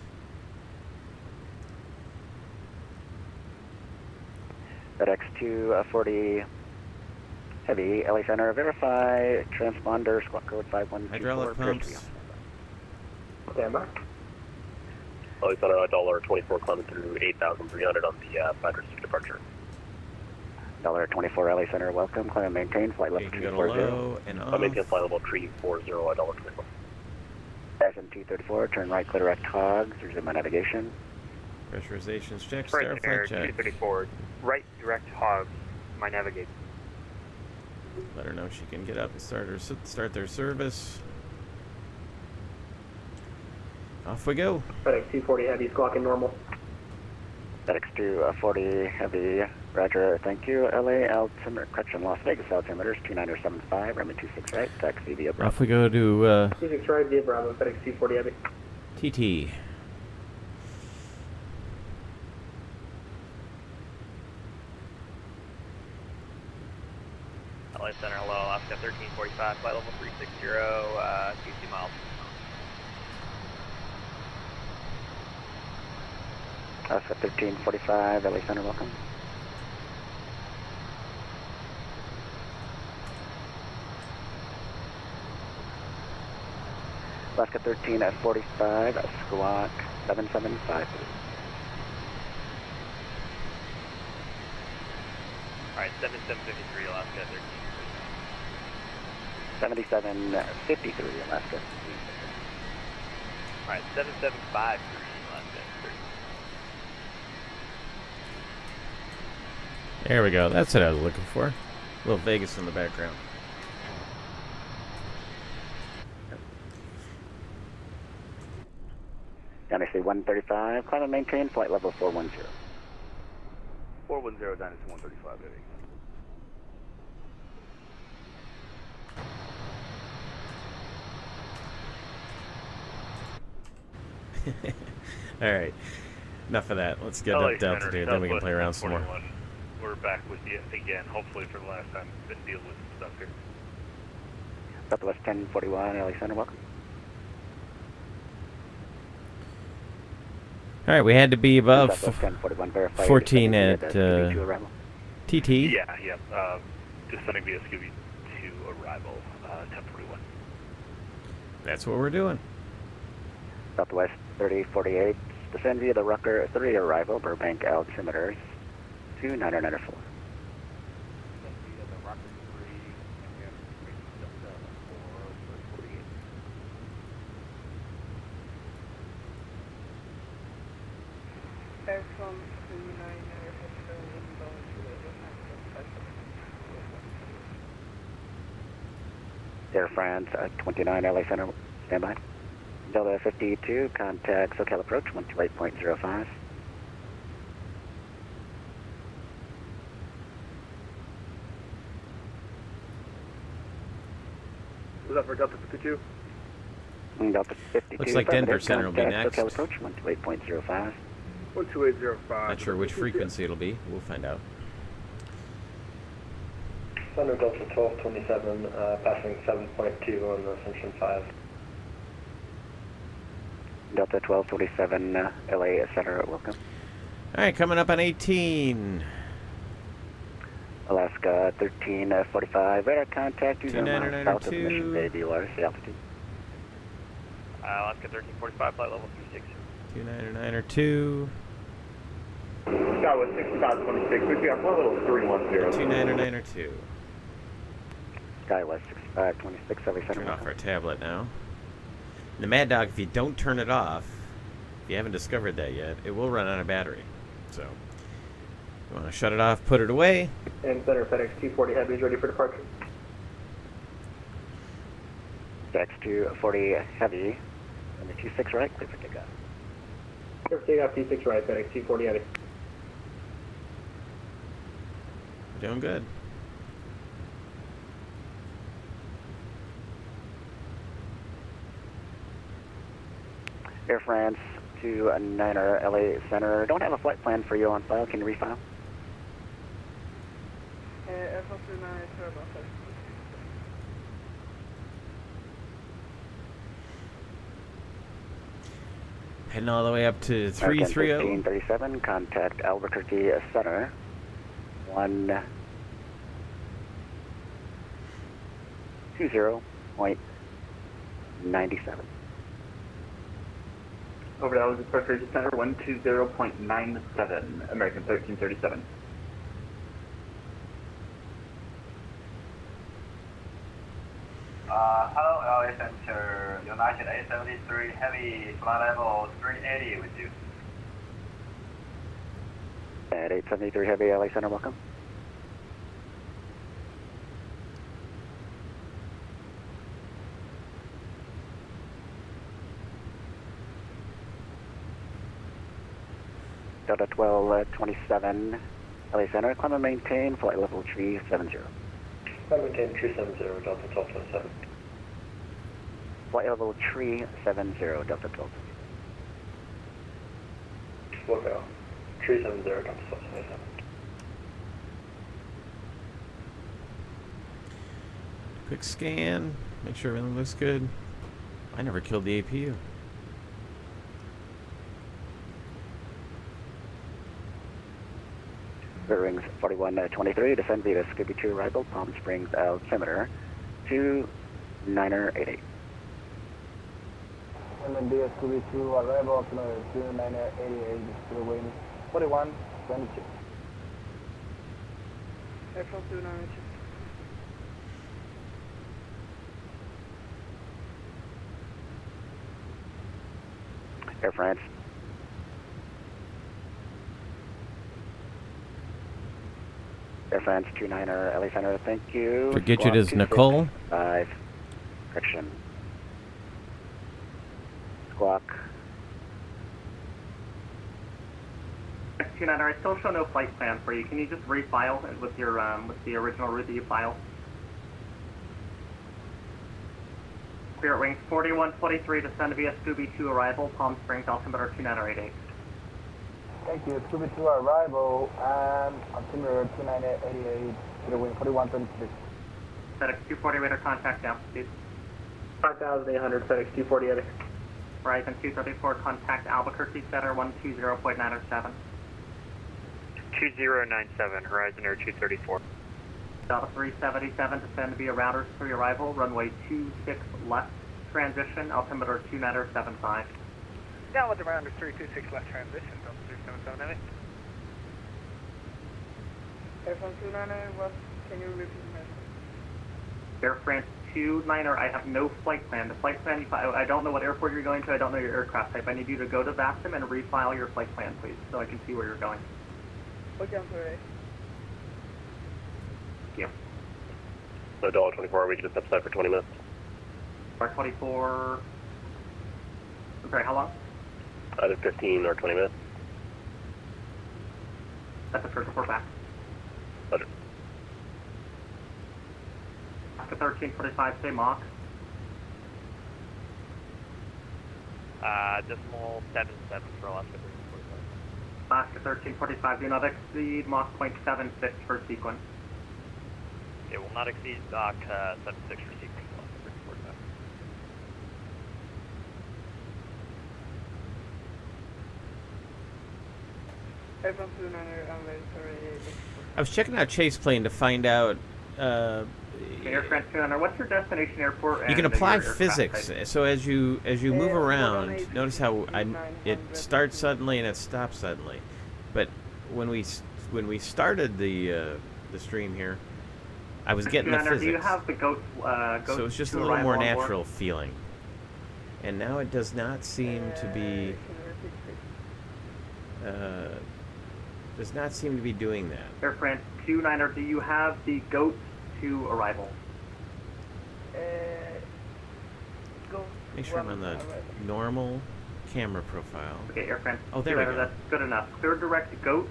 FedEx 240 Heavy, LA Center, verify transponder, squawk code 5124. Hydraulic pumps. Stand by. LA Center, $24 climbing through 8,300 on the 5 departure. $24 LA Center, welcome. Climb and maintain, flight level 340. Low and off. Maintain flight level 340, $24. SM-234, turn right, clear direct hogs, resume my navigation. Pressurizations check, Right, star Air flight check. 234, right, direct hogs, my navigate. Let her know she can get up and start their service. Off we go. FedEx 240 Heavy, squawking normal. FedEx 240 Heavy, roger, thank you. LA altimeter, correction, Las Vegas altimeters 2975, Remy 26 right, taxi via Bravo. Off we go to 26 right, via Bravo, FedEx 240 Heavy. TT. LA Center, hello, Alaska 1345, flight level 360, 22 miles. Alaska 1345, LA Center, welcome. Alaska 13 at 45, squawk 7753. Alright, 7753, Alaska 13. 7753, Alaska. Alright, 7753, Alaska 13. There we go. That's what I was looking for. A little Vegas in the background. Dynasty 135, climb and maintain, flight level 410. 410, Dynasty 135, heavy. All right. Enough of that. Let's get up to altitude, then we can play around some more. We're back with you again, hopefully for the last time. Been dealing with some stuff here. Southwest 1041, LA Center, welcome. All right, we had to be above Southwest 1041, verify 14 at TT. Yeah. Descending via Scooby to arrival, 1041. That's what we're doing. Southwest 3048, descend via the Rucker 3 arrival, Burbank altimeters 2994. Air France 29 LA Center, standby. Delta 52, contact SoCal approach 128.05. Was that for Delta 52? Delta 52. Looks like Denver Center will be next. SoCal approach 128.05. 12805. Not sure which frequency it'll be. We'll find out. Thunder Delta 1227, passing 7.2 on the Ascension 5. Delta 1227, LA Center, welcome. All right, coming up on 18. Alaska 1345, radar contact, 2992. south of Mission Bay, VLRC altitude. Alaska 1345, flight level 360. 2992. Southwest 6526, we got flight level 310. 2992. Skywest 6526, LA Center. Turn off our tablet now. The Mad Dog, if you don't turn it off, if you haven't discovered that yet, it will run out of battery. So, you want to shut it off, put it away. And Center FedEx 240 Heavy is ready for departure. FedEx 240 Heavy, number 26 right, clear for takeoff. Clear for takeoff 26 right, FedEx 240 Heavy. Doing good. Air France 29er LA Center. Don't have a flight plan for you on file. Can you refile? Air France 29, sorry about that. Heading all the way up to 330. 1337, contact Albuquerque Center 120.97. Over to Elgin Preparation Center, 120.97, American 1337. Hello, LA Center, United 873 Heavy, flight level 380 with you. At 873 Heavy, LA Center, welcome. Delta 1227, LA Center, climb and maintain, flight level 370. Climb and maintain 370, Delta 1227. Flight level 370, Delta 12. Lookout. 370, Delta 1227. Quick scan, make sure everything looks good. I never killed the APU. Rings 4123, descend via Scooby-2 arrival, Palm Springs altimeter 2988. MD Scooby-2 arrival, altimeter 2988, still waiting. 4122. Airfield 292. Air France. Air France 29er, LA Center, thank you. Forget it is Nicole. 5, correction. Squawk. 29er, I still show no flight plan for you. Can you just refile it with your with the original route that you filed? Spirit Wings 4123, descend via Scooby-2 arrival, Palm Springs, altimeter 2988. Thank you. Scooby-2 arrival and altimeter 2988, to the wing 4123. FedEx 240 radar contact altitude. 5,800, FedEx 240 Horizon 234, contact Albuquerque Center 120.907. 2097, Horizon Air 234. Delta 377, descend via routers pre-arrival, runway 26 left, transition, altimeter 2975. Down with the round 326 left transition, Delta 377 Heavy. Airphone 29er, what can you repeat the message? Air France 29er, I have no flight plan. The flight plan, I don't know what airport you're going to, I don't know your aircraft type. I need you to go to VASTM and refile your flight plan, please, so I can see where you're going. Okay, I'm sorry. Thank you. So $1.24, we can just upside for 20 minutes. R24, I'm sorry, how long? Either 15 or 20 minutes. That's the first report back. Roger. Alaska 1345, say Mach. Decimal 77 for Alaska 1345. Alaska 1345, do not exceed Mach 0.76 per sequence. It will not exceed Mach 76 for sequence. Alaska 1345. Airphone 29er, I'm very sorry. I was checking out Chase Plane to find out. Air France 200, what's your destination airport? You can and apply your aircraft physics. type? So as you move around, notice how it starts suddenly and it stops suddenly. But when we started the stream here, I was getting the 200, physics. do you have the ghost So it's just a little more natural feeling. And now it does not seem to be. Does not seem to be doing that. Air France 29er, do you have the GOAT to arrival? Make sure I'm on the normal camera profile. Okay, Air France. Oh, there we 29er, go. That's good enough. Clear direct GOAT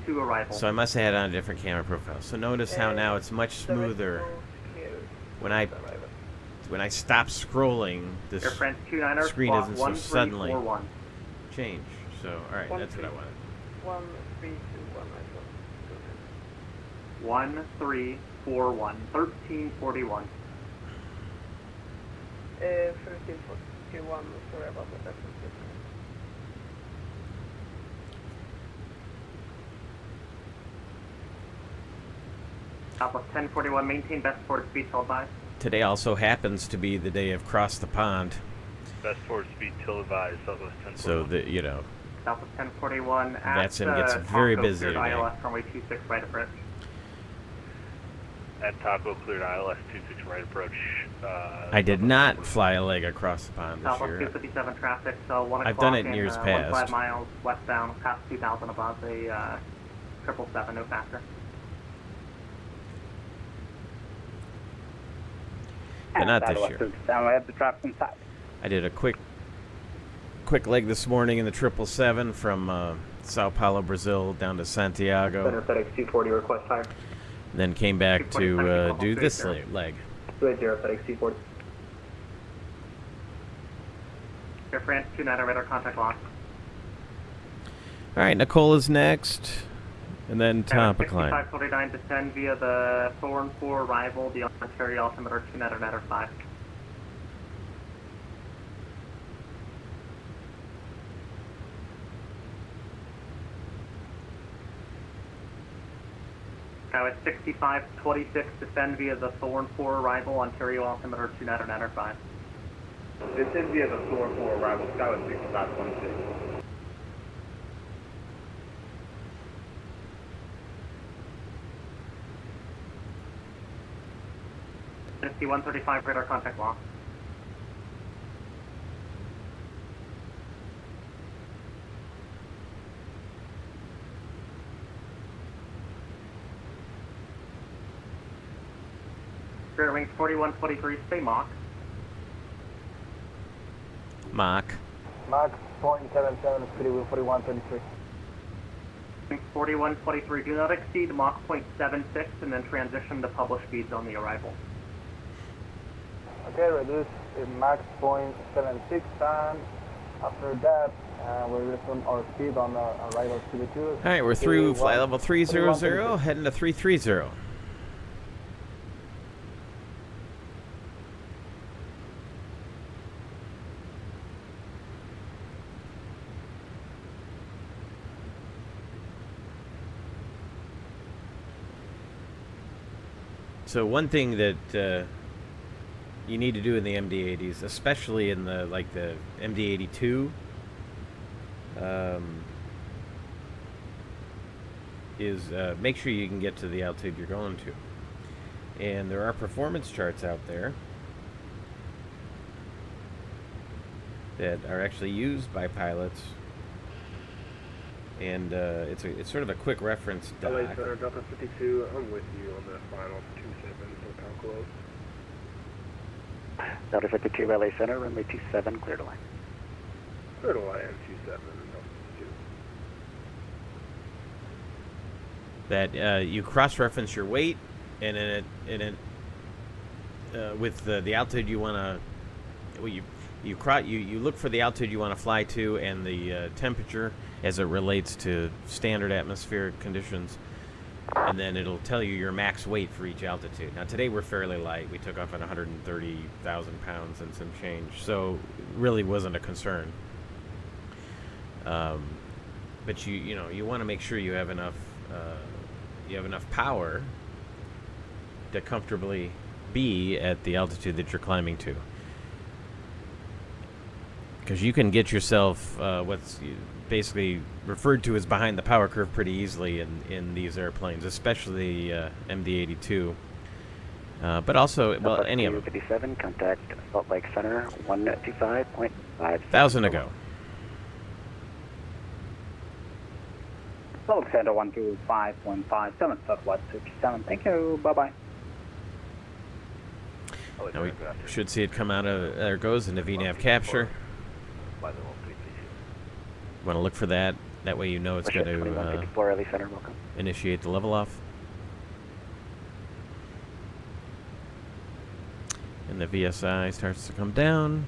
to arrival. So I must have had on a different camera profile. So notice how now it's much smoother. When I stop scrolling, this Air France 29er, screen doesn't so suddenly 1341. change. So all right, that's what I wanted. 1341. 1341. 1341. 1341, sorry about that. Southwest 1041, maintain best forward speed till advised. Today also happens to be the day of Cross the Pond. Best forward speed till advised, Southwest 1041. So, Southwest 1041 at That's gets very busy today. ILS runway 26 right approach. At Taco, cleared ILS 26 right approach. I did not fly a leg across the pond this Southwest year. 257 traffic, so 1 o'clock I've done it in years 15 past. miles westbound, past 2,000 above the 777, no faster. But not this year. Down ahead, the traffic inside. I did a quick leg this morning in the 777 from Sao Paulo, Brazil, down to Santiago. Center FedEx 240, request higher. And then came back to do this leg. 280, FedEx 240. Air France 29 radar contact lock. All right, Nicola's next, and then top of climb. 6549 descend via the Thorn 4 arrival, the Ontario altimeter 29 radar 5. Now at 6526, descend via the Thorn 4 arrival, Ontario altimeter 29 radar 5. Descend via the Thorn 4 arrival, Skyward 6526. 135 radar contact lock. Spirit wings 4123, stay Mach. Mach. Mach 0.77, Spirit wing 4123. 4123, do not exceed Mach 0.76 and then transition to published speeds on the arrival. Okay, reduce Mach 0.76 and after that we resume our speed on the arrival CV2. All right, we're through flight level 300, heading to 330. So one thing that you need to do in the MD-80s, especially in the MD-82, is make sure you can get to the altitude you're going to. And there are performance charts out there that are actually used by pilots, and it's sort of a quick reference doc. LA Center, Delta 52, I'm with you on the final 27 for Pound Close. Delta 52, LA Center, runway 27, clear to line. Clear to line, 27, Delta 52. That you cross-reference your weight, and with the altitude you want to, well, you look for the altitude you want to fly to and the temperature as it relates to standard atmospheric conditions, and then it'll tell you your max weight for each altitude. Now today we're fairly light. We took off at 130,000 pounds and some change, so it really wasn't a concern. But you want to make sure you have enough power to comfortably be at the altitude that you're climbing to, because you can get yourself what's basically referred to as behind the power curve pretty easily in these airplanes, especially MD-82, but also, well, any of them. 57, contact Salt Lake Center, 125.5. 1,000 ago. Salt Lake Center, 125.57, Southwest 57. Thank you. Bye-bye. Now we should see it come out of, there it goes, into VNAV capture. Want to look for that. That way you know it's going to initiate the level off. And the VSI starts to come down.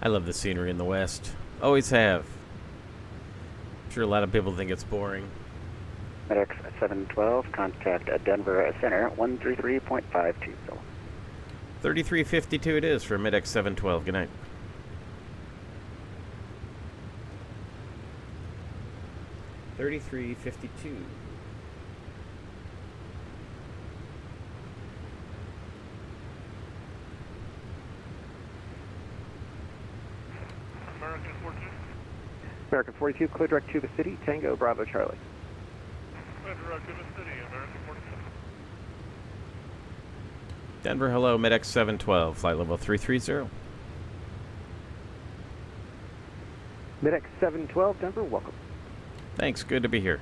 I love the scenery in the West. Always have. I'm sure a lot of people think it's boring. MedX 712, contact Denver Center 133.52. 3352 it is for MidX 712. Good night. $33.52. American 42. American 42, clear direct to the city, Tango Bravo Charlie. Clear direct to the city, American 42. Denver, hello, MidX 712, flight level 330. MidX 712, Denver, welcome. Thanks, good to be here.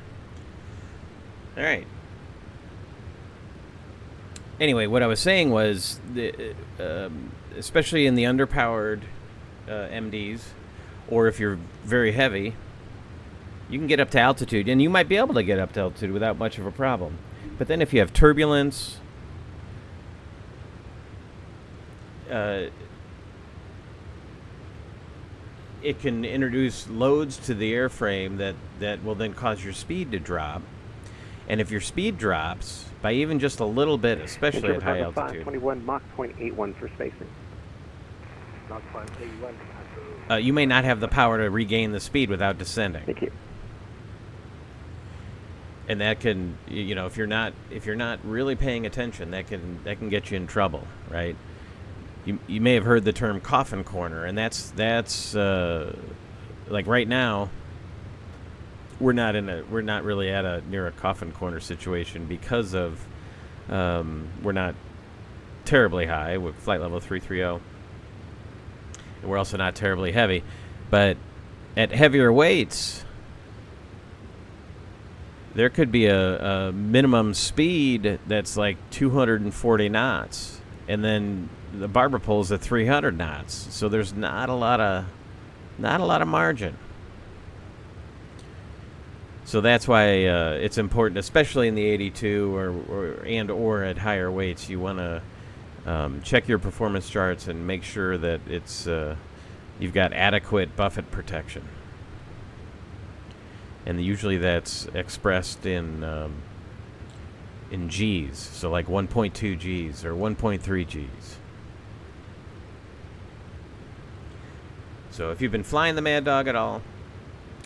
All right. Anyway, what I was saying was, especially in the underpowered MDs, or if you're very heavy, you can get up to altitude, and you might be able to get up to altitude without much of a problem. But then if you have turbulence, it can introduce loads to the airframe that will then cause your speed to drop. And if your speed drops by even just a little bit, especially at high altitude, 521 Mach 0.81 for spacing. Mach 581. you may not have the power to regain the speed without descending. Thank you. And that can, you know, if you're not really paying attention, that can get you in trouble, right? You may have heard the term coffin corner, and that's like right now we're not really near a coffin corner situation because of we're not terribly high with flight level 330, and we're also not terribly heavy, but at heavier weights there could be a minimum speed that's like 240 knots, and then the barber pole's at 300 knots, so there's not a lot of margin. So that's why it's important, especially in the 82 or at higher weights. You want to check your performance charts and make sure that it's you've got adequate buffet protection. And usually that's expressed in G's, so like 1.2 G's or 1.3 G's. So if you've been flying the Mad Dog at all,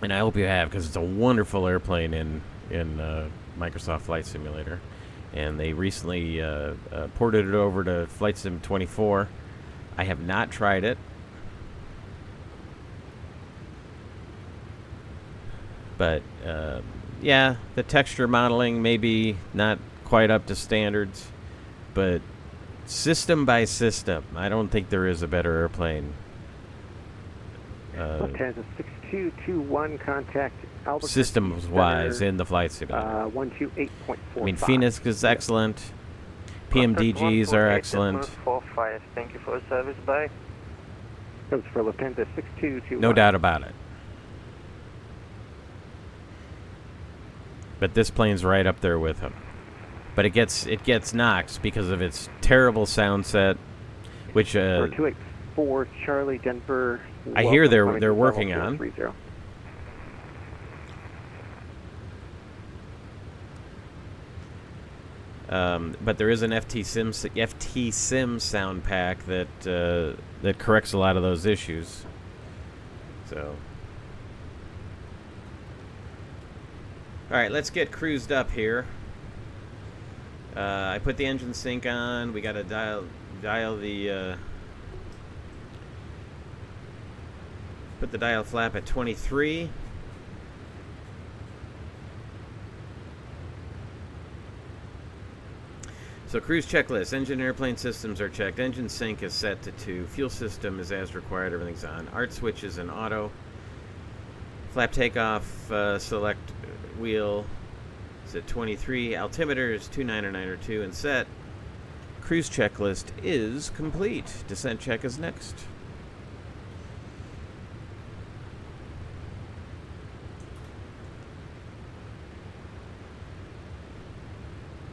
and I hope you have, because it's a wonderful airplane in Microsoft Flight Simulator, and they recently ported it over to Flight Sim 24. I have not tried it, but yeah, the texture modeling may be not quite up to standards, but system by system, I don't think there is a better airplane. Lufthansa 6221, contact Albuquerque. Systems-wise in the flight simulator. 128.45. I mean, Phoenix is excellent. PMDGs are excellent. 45. Thank you for the service. Bye. That was for Lufthansa 6221. No doubt about it. But this plane's right up there with him. But it gets knocked because of its terrible sound set, which 284 Charlie Denver. I hear they're working on. But there is an FT Sim sound pack that corrects a lot of those issues. So, all right, let's get cruised up here. I put the engine sync on. We got to dial the. Put the dial flap at 23. So cruise checklist. Engine airplane systems are checked. Engine sync is set to 2. Fuel system is as required. Everything's on. ART switch is in auto. Flap takeoff select wheel is at 23. Altimeter is 29902 and set. Cruise checklist is complete. Descent check is next.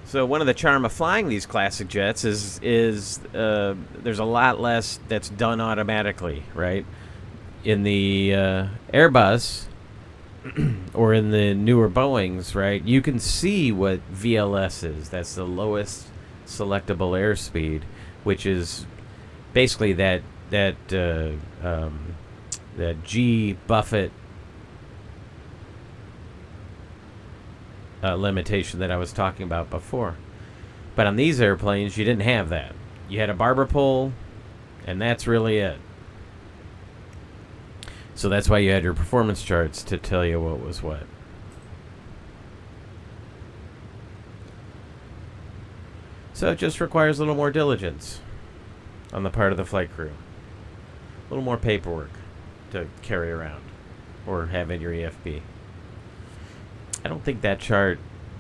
So one of the charm of flying these classic jets is there's a lot less that's done automatically, right? in the Airbus or in the newer Boeings, right, you can see what VLS is. That's the lowest selectable airspeed, which is basically that G Buffett limitation that I was talking about before. But on these airplanes, you didn't have that. You had a barber pole, and that's really it. So that's why you had your performance charts to tell you what was what. So it just requires a little more diligence on the part of the flight crew. A little more paperwork to carry around or have in your EFB. I don't think that chart...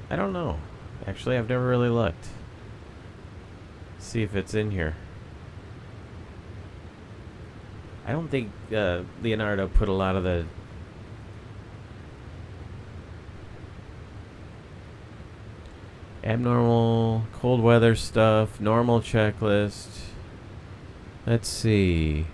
I don't know. Actually, I've never really looked. See if it's in here. I don't think Leonardo put a lot of the... abnormal, cold weather stuff, normal checklist. Let's see.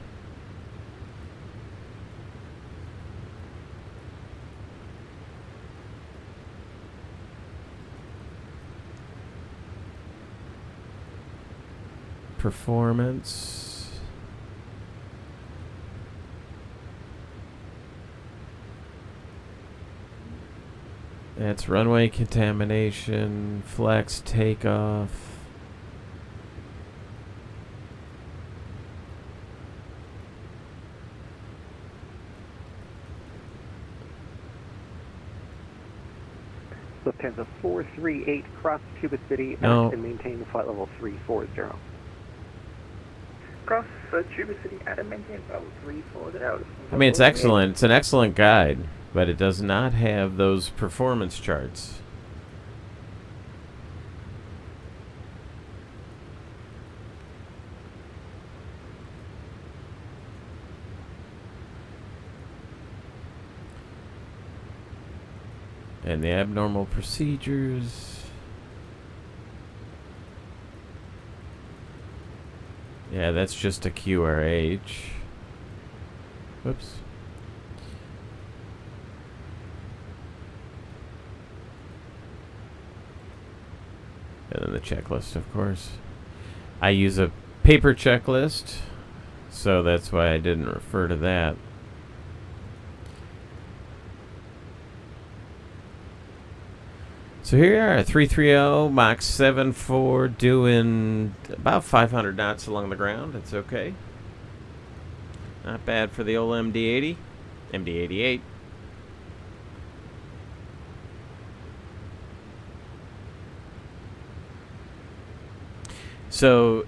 Performance. That's runway contamination, flex takeoff. Lufthansa 438, cross Tuba City, No. and maintain flight level 340. Cross Tuba City, and maintain level 340. I mean, it's excellent. It's an excellent guide, but it does not have those performance charts. And the abnormal procedures. Yeah, that's just a QRH. Whoops. And then the checklist, of course. I use a paper checklist, so that's why I didn't refer to that. So here you are, 330, Mach 7.4, doing about 500 knots along the ground. It's okay. Not bad for the old MD-80, MD-88. So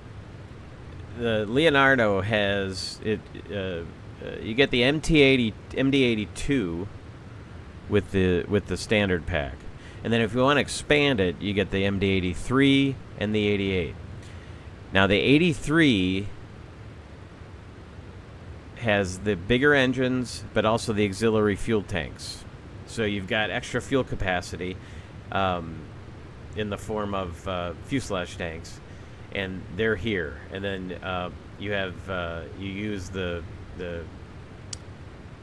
the Leonardo has it. You get the MD-82 with the standard pack. And then if you want to expand it, you get the MD-83 and the 88. Now, the 83 has the bigger engines, but also the auxiliary fuel tanks. So you've got extra fuel capacity in the form of fuselage tanks, and they're here. And then you have you use the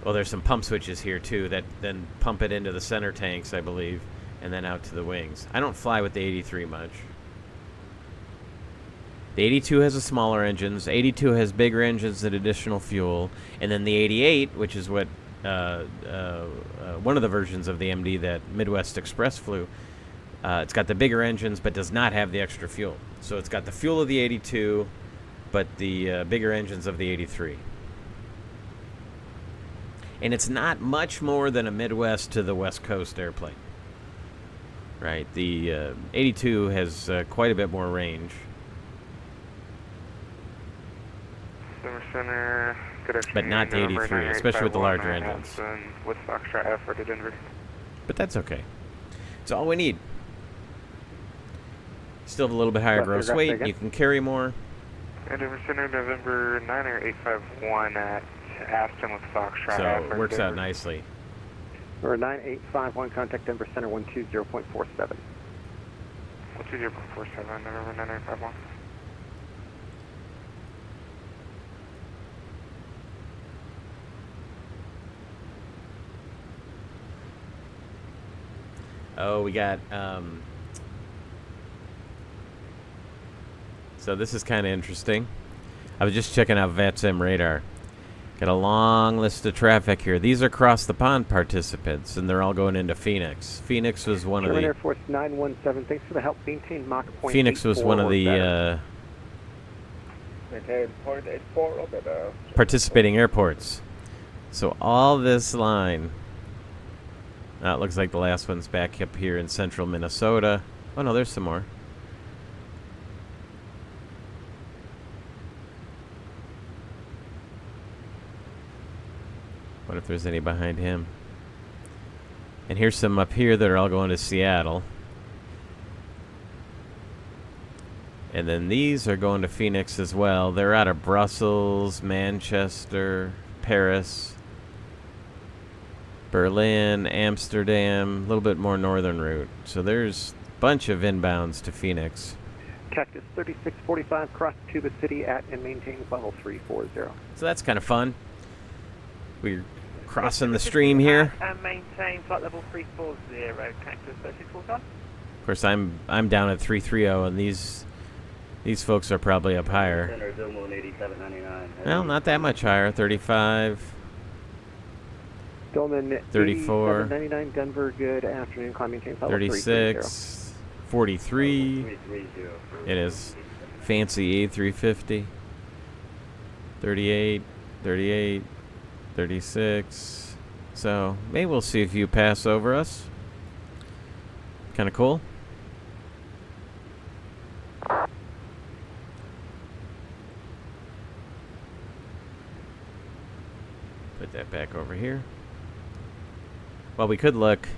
well, there's some pump switches here too that then pump it into the center tanks, I believe, and then out to the wings. I don't fly with the 83 much. The 82 has a smaller engines. 82 has bigger engines and additional fuel. And then the 88, which is what one of the versions of the MD that Midwest Express flew, it's got the bigger engines but does not have the extra fuel. So it's got the fuel of the 82, but the bigger engines of the 83. And it's not much more than a Midwest to the West Coast airplane. Right, the 82 has quite a bit more range. Center, good afternoon. But not the 83, especially with the larger engines. With Foxtrot Alpha to Denver. But that's okay. It's all we need. Still have a little bit higher gross weight. You can carry more. Denver Center, November 9851 at Aston with Foxtrot So Alpha. it works out nicely. Or 9851, contact Denver Center 120.47. 120.47, November 9851. Oh, we got, so this is kind of interesting. I was just checking out VATSIM radar. Got a long list of traffic here. These are across the pond participants, and they're all going into Phoenix. Phoenix was one of the... Air Force 917, thanks for the help. Maintain Mach point. Phoenix was one of the Maintain 0.84 better. participating airports. So all this line... it looks like the last one's back up here in central Minnesota. Oh, no, there's some more. What if there's any behind him? And here's some up here that are all going to Seattle. And then these are going to Phoenix as well. They're out of Brussels, Manchester, Paris, Berlin, Amsterdam, a little bit more northern route. So there's a bunch of inbounds to Phoenix. Cactus 3645, cross to the city at and maintain level 340. So that's kind of fun. We're crossing the stream here. And maintain flight level 340, Cactus 3645. Of course, I'm down at 330, and these folks are probably up higher. Center, Zone 187.99. Well, not that much higher. 35. Dillman 34. 99 Denver, good afternoon. Climb maintain level 36. 43. It is. Fancy A350. 38. 38. 36. So maybe we'll see if you pass over us. Kind of cool. Put that back over here. Well, we could look.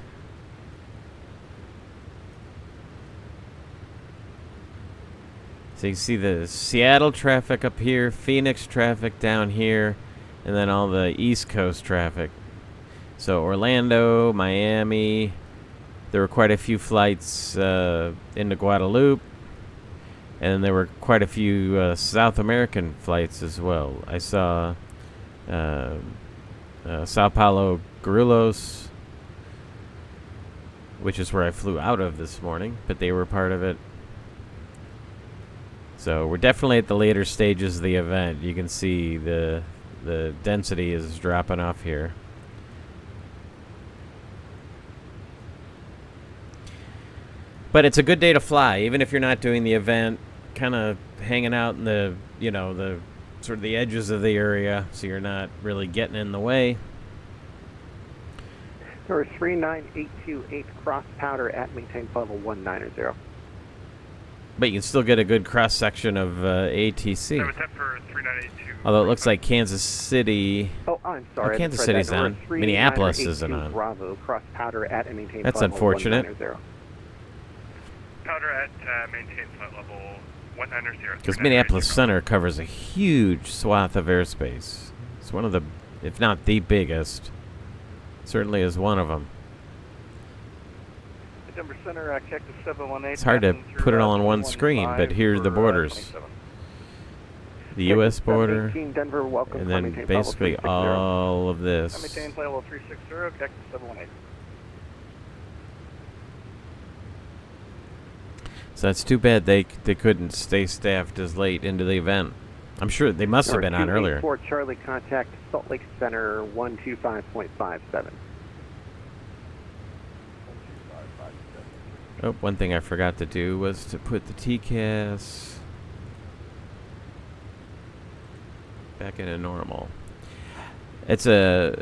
So you can see the Seattle traffic up here, Phoenix traffic down here, and then all the East Coast traffic. So Orlando, Miami, there were quite a few flights into Guadalupe, and there were quite a few South American flights as well. I saw Sao Paulo, Guarulhos, which is where I flew out of this morning, but they were part of it. So we're definitely at the later stages of the event. You can see the density is dropping off here. But it's a good day to fly, even if you're not doing the event, kind of hanging out in the, the sort of the edges of the area, so you're not really getting in the way. There is 39828 cross powder at maintain level 190. But you can still get a good cross-section of ATC. Although it looks like Kansas City... Oh, I'm sorry. Oh, Kansas City's on. Minneapolis isn't on. Bravo, cross powder at and maintain That's level unfortunate. 190. Powder at maintain flight level 190. Because Minneapolis Center covers a huge swath of airspace. It's one of the, if not the biggest, certainly is one of them. Denver Center, Cactus 718. It's hard to put it all on one screen, but here are the borders. The U.S. border, Denver, welcome, and then basically all of this. Maintain flight level 360, Cactus 718. So it's too bad they couldn't stay staffed as late into the event. I'm sure they must have been on earlier. For Charlie, contact Salt Lake Center 125.57. Oh, one thing I forgot to do was to put the TCAS back into normal. It's a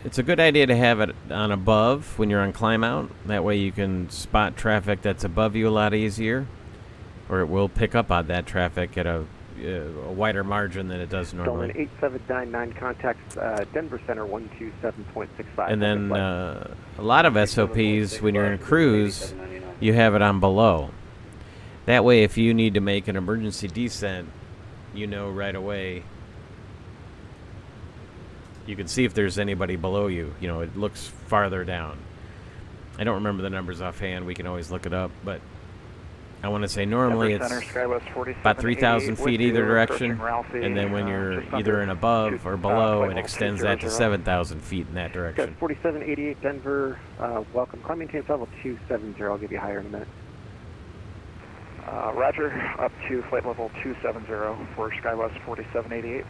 good idea to have it on above when you're on climb out. That way you can spot traffic that's above you a lot easier, or it will pick up on that traffic at a wider margin than it does normally. 8799 contacts Denver Center 127.65. And then a lot of SOPs, when you're in cruise, you have it on below. That way, if you need to make an emergency descent, you know right away. You can see if there's anybody below you. You know, it looks farther down. I don't remember the numbers offhand. We can always look it up, but I want to say normally it's about 3,000 feet either direction, and then when you're either in above or below, it extends that to 7,000 feet in that direction. 4788 Denver, welcome. Climb maintain level 270. I'll give you higher in a minute. Roger, up to flight level 270 for SkyWest 4788.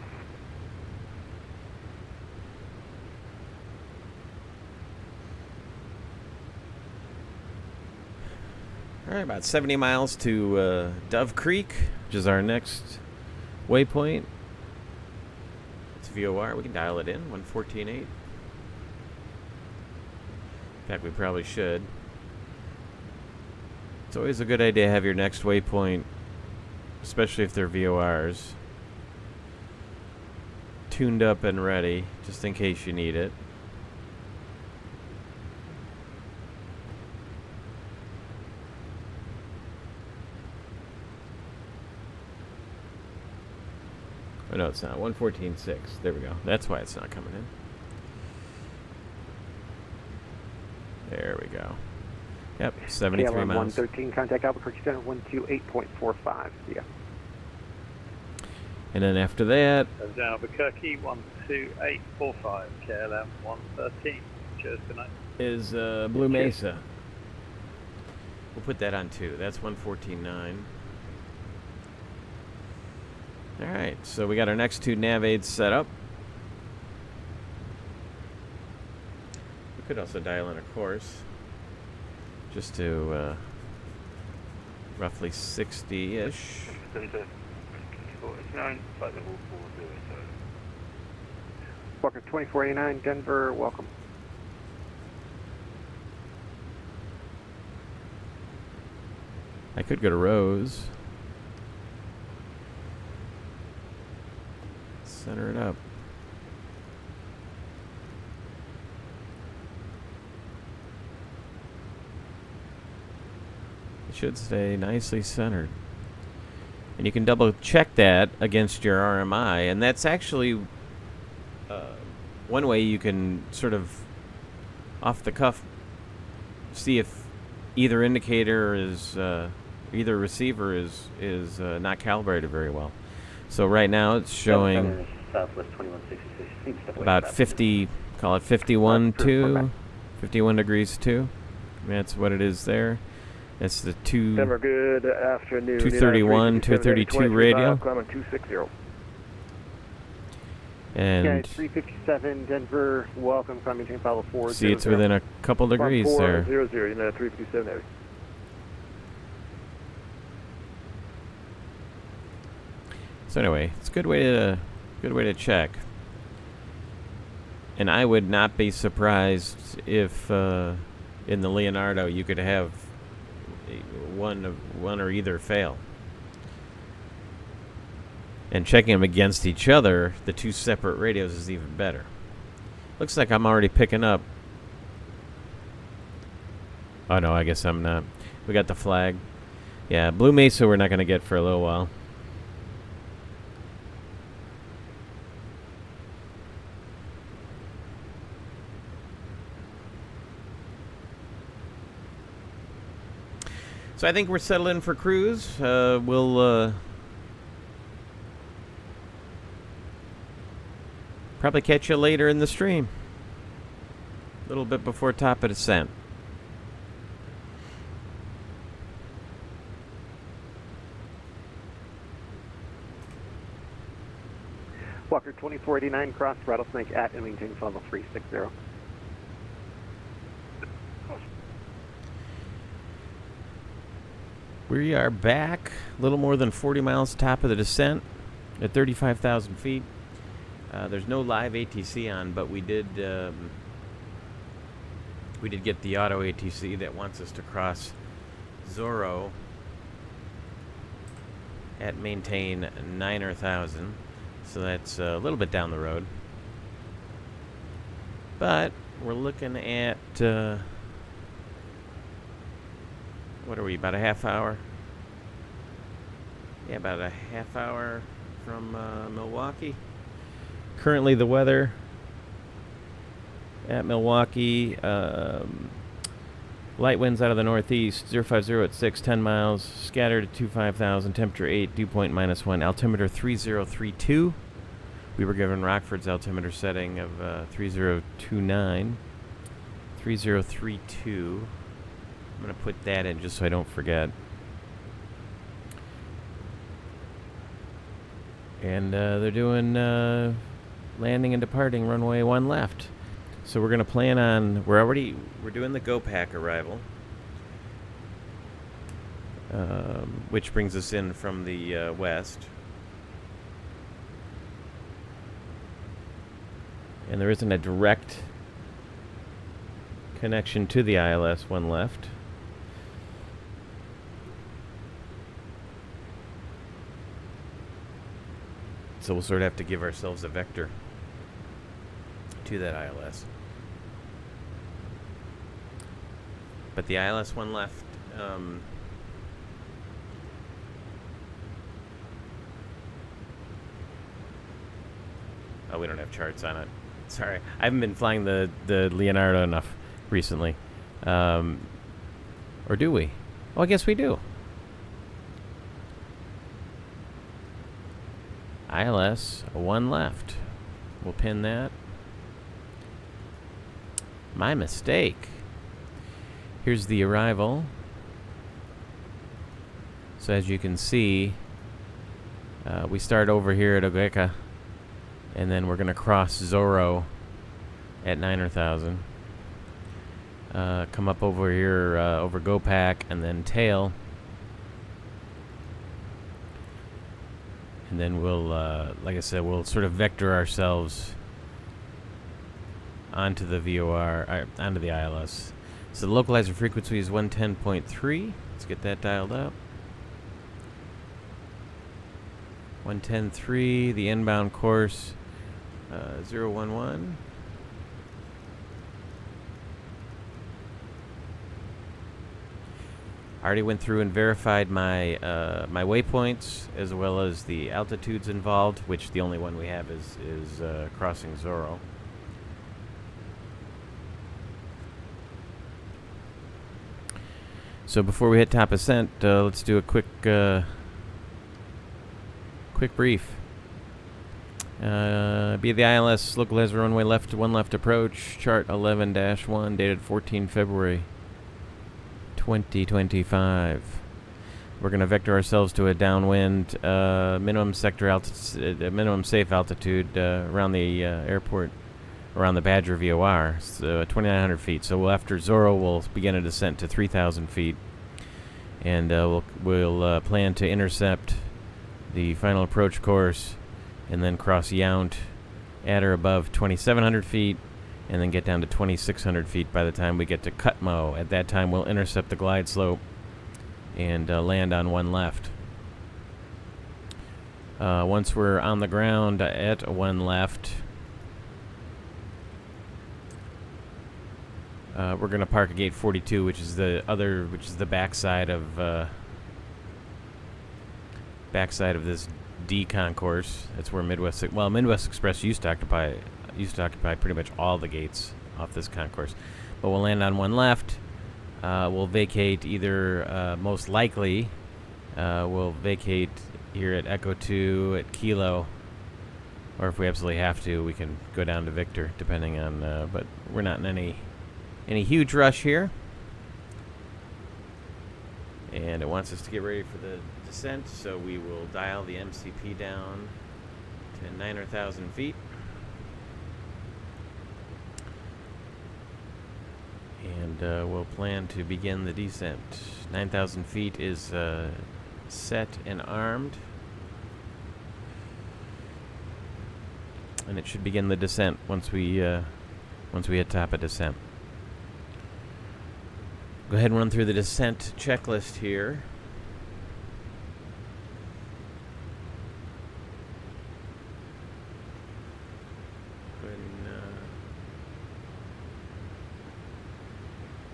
All right, about 70 miles to Dove Creek, which is our next waypoint. It's VOR. We can dial it in, 114.8. In fact, we probably should. It's always a good idea to have your next waypoint, especially if they're VORs, tuned up and ready, just in case you need it. Oh, no, it's not. 114.6. There we go. That's why it's not coming in. There we go. Yep, 73 miles. 113, contact Albuquerque Center 128.45. Yeah. And then after that, Albuquerque 12845, KLM 113. Cheers, good night. Is Blue Mesa. We'll put that on 2. That's 114.9. Alright, so we got our next 2 nav aids set up. We could also dial in a course, just to roughly 60-ish. Walker 2489 Denver, welcome. I could go to Rose. Center it up. It should stay nicely centered. And you can double check that against your RMI, and that's actually one way you can sort of off the cuff see if either indicator is either receiver is not calibrated very well. So right now it's showing Southwest 2166. about 50, call it 51.2, 51 degrees 2. That's what it is there. That's the Denver, good afternoon. 231, 232 radio. Climbing 260. And 357 Denver, welcome. Climb maintain follow 4. See, it's within a couple degrees there. 400, 357 Heavy. So anyway, it's a good way to check. And I would not be surprised if in the Leonardo you could have one or either fail. And checking them against each other, the 2 separate radios is even better. Looks like I'm already picking up. Oh no, I guess I'm not. We got the flag. Yeah, Blue Mesa we're not going to get for a little while. So I think we're settled in for cruise. We'll probably catch you later in the stream. A little bit before top of descent. Walker 2489 cross Rattlesnake at and maintain level 360. We are back a little more than 40 miles top of the descent at 35,000 feet. There's no live ATC on, but we did get the auto ATC that wants us to cross Zorro at maintain 9,000. So that's a little bit down the road. But we're looking at what are we, about a half hour? Yeah, about a half hour from Milwaukee. Currently the weather at Milwaukee, Light winds out of the northeast, 050 at 6, 10 miles, scattered at 25,000, temperature 8, dew point -1, altimeter 3032. We were given Rockford's altimeter setting of 3029, 3032. I'm going to put that in just so I don't forget. And they're doing landing and departing runway 1 left. So we're going to plan on, we're doing the GoPack arrival, which brings us in from the west. And there isn't a direct connection to the ILS 1 left. So we'll sort of have to give ourselves a vector to that ILS. But the ILS 1 left, oh, we don't have charts on it. Sorry, I haven't been flying the Leonardo enough recently. Or do we? Oh, I guess we do. ILS 1 left. We'll pin that. My mistake. Here's the arrival. So as you can see, we start over here at Ogeka, and then we're going to cross Zorro at 9,000. Come up over here over GoPack and then tail. And then we'll, like I said, we'll sort of vector ourselves onto the VOR, onto the ILS. So the localizer frequency is 110.3. Let's get that dialed up. 110.3. The inbound course, 011. I already went through and verified my my waypoints as well as the altitudes involved, which the only one we have is crossing Zorro. So before we hit top ascent, let's do a quick brief. Be the ILS localizer runway left 1 left approach, chart 11-1, dated 14 February 2025. We're going to vector ourselves to a downwind minimum sector altitude, minimum safe altitude around the airport, around the Badger VOR, so 2,900 feet. So after Zorro, we'll begin a descent to 3,000 feet, and we'll plan to intercept the final approach course, and then cross Yount at or above 2,700 feet, and then get down to 2,600 feet by the time we get to Cutmo. At that time, we'll intercept the glide slope and land on 1 left. Once we're on the ground at 1 left, we're going to park at gate 42, which is the backside of this D concourse. That's where Midwest Express used to occupy pretty much all the gates off this concourse. But we'll land on 1 left. We'll vacate either, most likely, we'll vacate here at Echo 2 at Kilo, or if we absolutely have to, we can go down to Victor, depending on, but we're not in any huge rush here. And it wants us to get ready for the descent, so we will dial the MCP down to 9,000 feet. And we'll plan to begin the descent. 9,000 feet is set and armed. And it should begin the descent once we hit top of descent. Go ahead and run through the descent checklist here. Go ahead and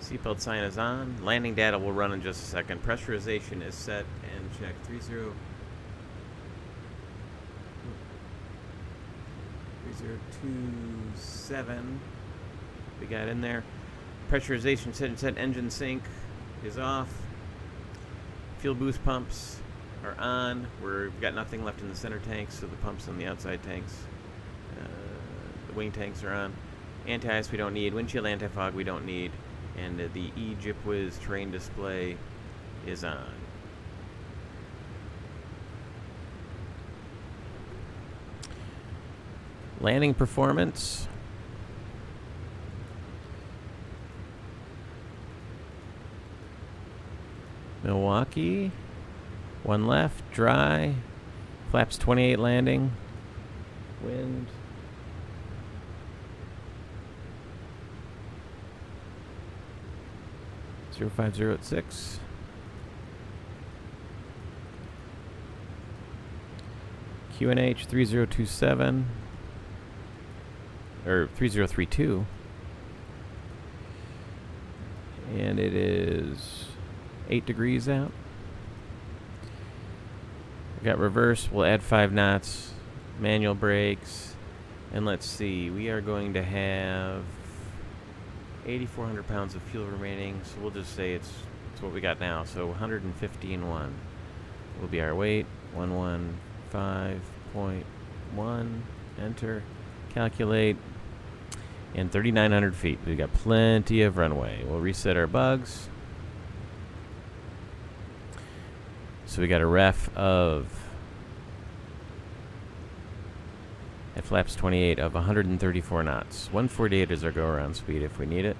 seatbelt sign is on. Landing data will run in just a second. Pressurization is set and checked. 3027. We got in there. Pressurization set engine sync is off. Fuel boost pumps are on. We've got nothing left in the center tanks, so the pumps on the outside tanks, the wing tanks are on. Anti-ice we don't need. Windshield anti-fog we don't need. And the EGIPWIZ terrain display is on. Landing performance. Milwaukee. 1 left. Dry. Flaps 28 landing. Wind. Zero 50 at 6. QNH 3027 or 3032, and it is 8 degrees out. We got reverse. We'll add 5 knots. Manual brakes, and let's see. We are going to have 8,400 pounds of fuel remaining, so we'll just say it's what we got now. So 115.1 will be our weight. 115.1. Enter. Calculate. And 3,900 feet. We've got plenty of runway. We'll reset our bugs. So we got a ref of, at flaps 28, of 134 knots. 148 is our go-around speed if we need it.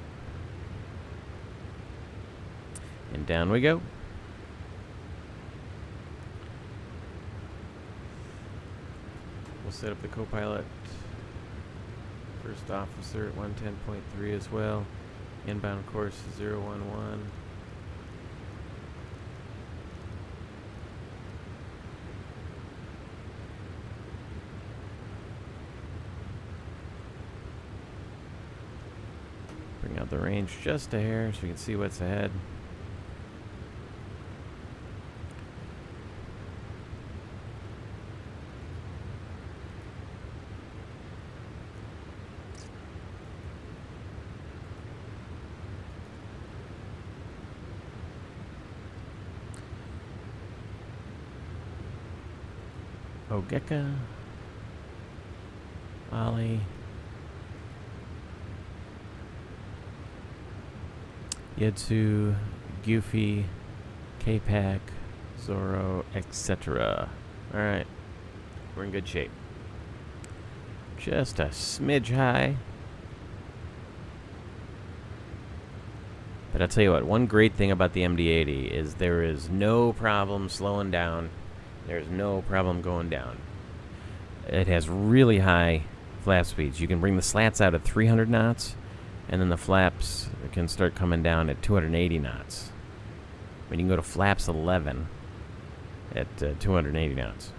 And down we go. We'll set up the co-pilot. First officer at 110.3 as well. Inbound course 011. Bring out the range just a hair so we can see what's ahead. Ogeka, Ollie, Yetsu, Goofy, K-Pack, Zoro, etc. Alright, we're in good shape. Just a smidge high. But I'll tell you what, one great thing about the MD-80 is there is no problem slowing down. There's no problem going down. It has really high flap speeds. You can bring the slats out at 300 knots, and then the flaps can start coming down at 280 knots. I mean, you can go to flaps 11 at 280 knots.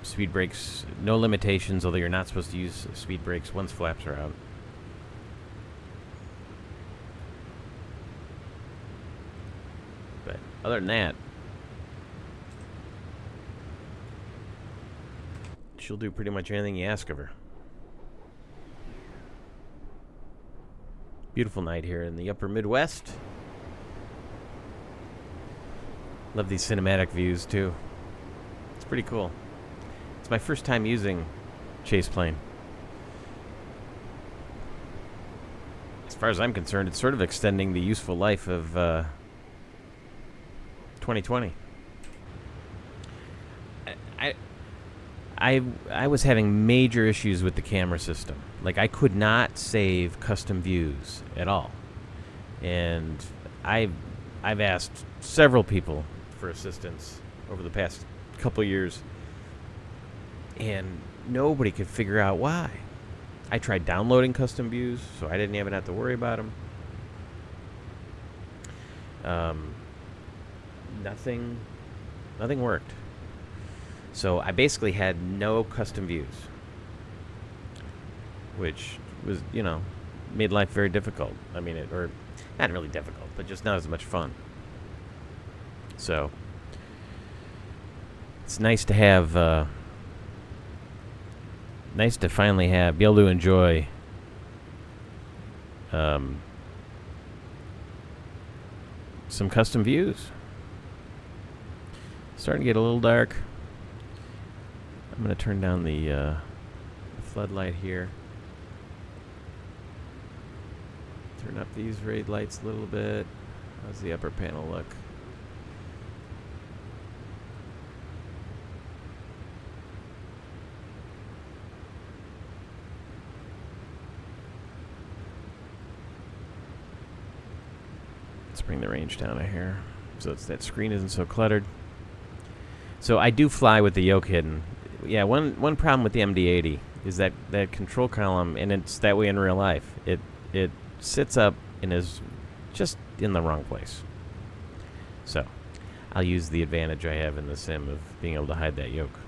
Speed brakes, no limitations, although you're not supposed to use speed brakes once flaps are out. But other than that, she'll do pretty much anything you ask of her. Beautiful night here in the upper Midwest. Love these cinematic views too. It's pretty cool. It's my first time using chase plane. As far as I'm concerned, it's sort of extending the useful life of 2020. I was having major issues with the camera system. Like, I could not save custom views at all. And I've asked several people for assistance over the past couple years, and nobody could figure out why. I tried downloading custom views, so I didn't even have to worry about them. Nothing worked. So I basically had no custom views, which was, you know, made life very difficult. I mean, or not really difficult, but just not as much fun. So it's nice to have, nice to finally be able to enjoy some custom views. Starting to get a little dark. I'm going to turn down the floodlight here. Turn up these raid lights a little bit. How's the upper panel look? Let's bring the range down a hair so that screen isn't so cluttered. So I do fly with the yoke hidden. Yeah, one problem with the MD-80 is that control column, and it's that way in real life. It sits up and is just in the wrong place. So I'll use the advantage I have in the sim of being able to hide that yoke.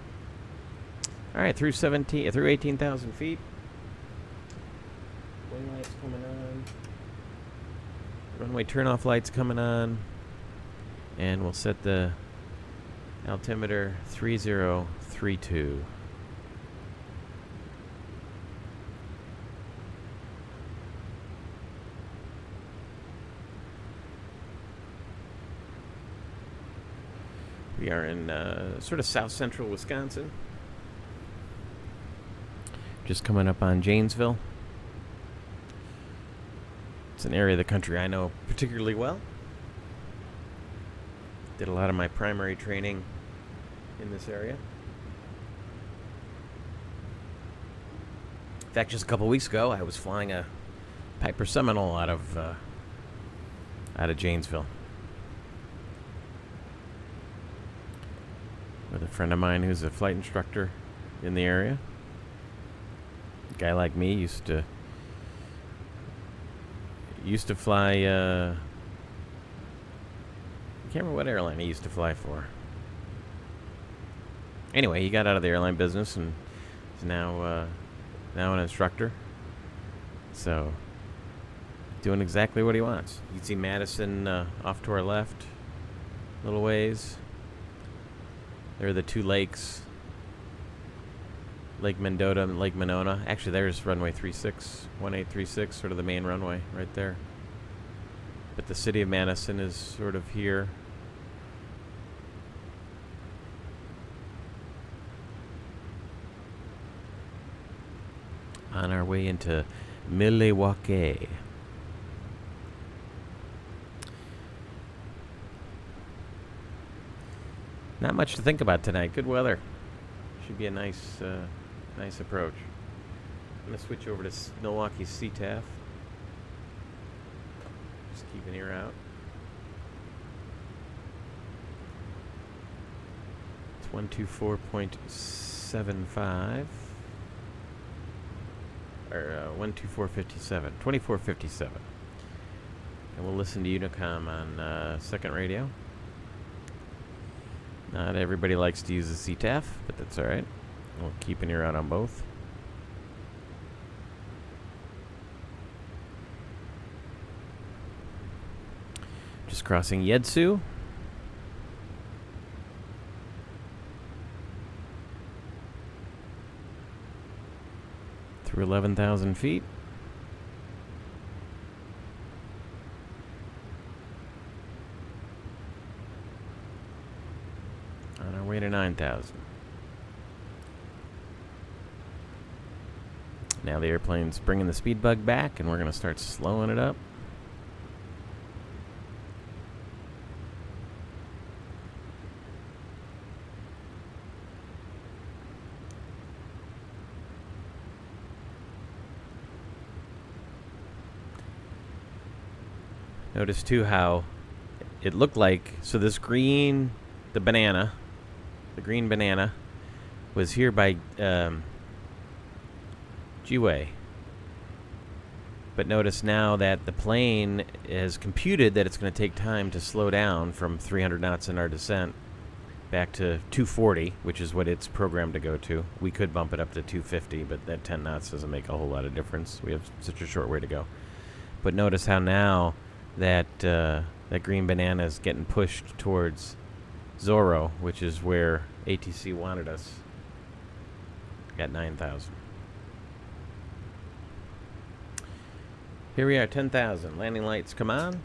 All right, through 18,000 feet. Wing lights coming on. Runway turnoff lights coming on. And we'll set the altimeter 3032. We are in sort of south central Wisconsin. Just coming up on Janesville. It's an area of the country I know particularly well. Did a lot of my primary training in this area. In fact, just a couple weeks ago, I was flying a Piper Seminole out of Janesville with a friend of mine who's a flight instructor in the area. A guy like me used to fly. I can't remember what airline he used to fly for. Anyway, he got out of the airline business and is now an instructor. So, doing exactly what he wants. You can see Madison off to our left, a little ways. There are the two lakes, Lake Mendota and Lake Monona. Actually, there's runway 1836, sort of the main runway right there. But the city of Madison is sort of here. On our way into Milwaukee. Not much to think about tonight. Good weather. Should be a nice approach. I'm going to switch over to Milwaukee CTAF. Just keep an ear out. It's 124.75. Or 124.57. 24.57. And we'll listen to Unicom on second radio. Not everybody likes to use the CTAF, but that's alright. We'll keep an ear out on both. Just crossing Yedsoo. Through 11,000 feet. On our way to 9,000. Now the airplane's bringing the speed bug back, and we're going to start slowing it up. Notice too how it looked like, so this green, the green banana was here by G-Way. But notice now that the plane has computed that it's going to take time to slow down from 300 knots in our descent back to 240, which is what it's programmed to go to. We could bump it up to 250, but that 10 knots doesn't make a whole lot of difference. We have such a short way to go. But notice how now that that green banana is getting pushed towards Zorro, which is where ATC wanted us at 9,000. Here we are, 10,000. Landing lights come on.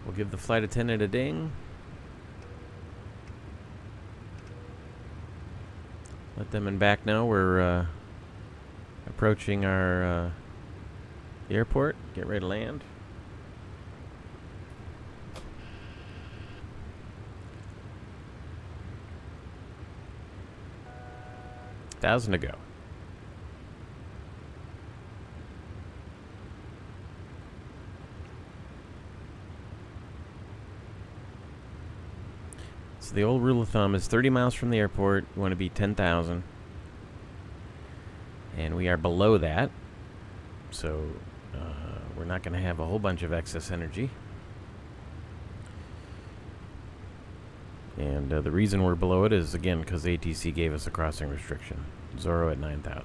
We'll give the flight attendant a ding. Let them in back know we're approaching our airport. Get ready to land. $1,000 to go. So the old rule of thumb is 30 miles from the airport, you want to be 10,000. And we are below that. So we're not going to have a whole bunch of excess energy. And the reason we're below it is, again, because ATC gave us a crossing restriction. Zorro at 9,000.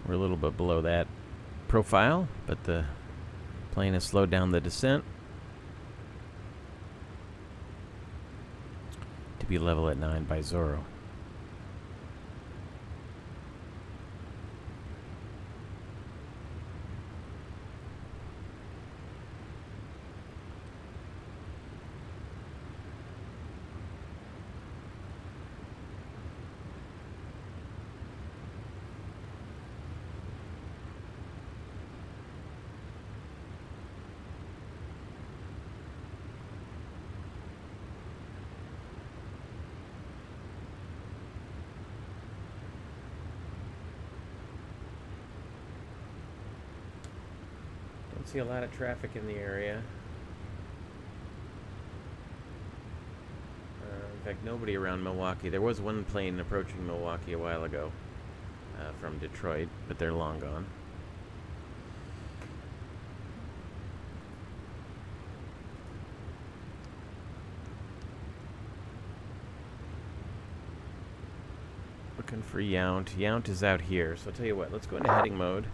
We're a little bit below that profile, but the plane has slowed down the descent to be level at 9 by Zorro. See a lot of traffic in the area. In fact, nobody around Milwaukee. There was one plane approaching Milwaukee a while ago from Detroit, but they're long gone. Looking for Yount. Yount is out here, so I'll tell you what, let's go into heading mode.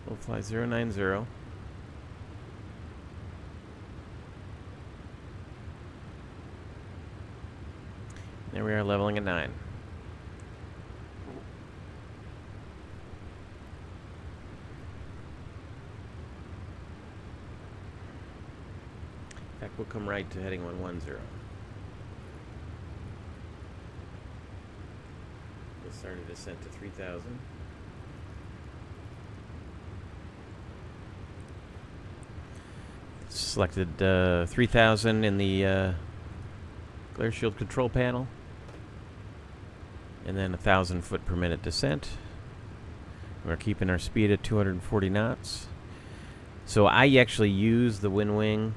We'll fly 090. There we are, leveling at 9. In fact, we'll come right to heading 110. We'll start a descent to 3,000. Selected 3,000 in the glare shield control panel, and then 1,000 foot per minute descent. We're keeping our speed at 240 knots. So I actually use the WinWing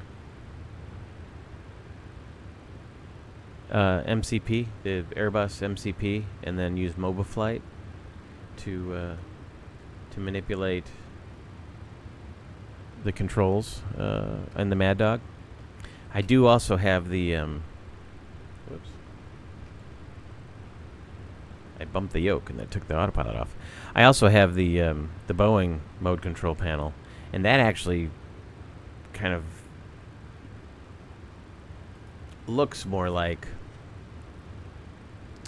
MCP, the Airbus MCP, and then use MobiFlight to manipulate the controls and the Mad Dog. I do also have the whoops. I bumped the yoke and that took the autopilot off. I also have the Boeing mode control panel, and that actually kind of looks more like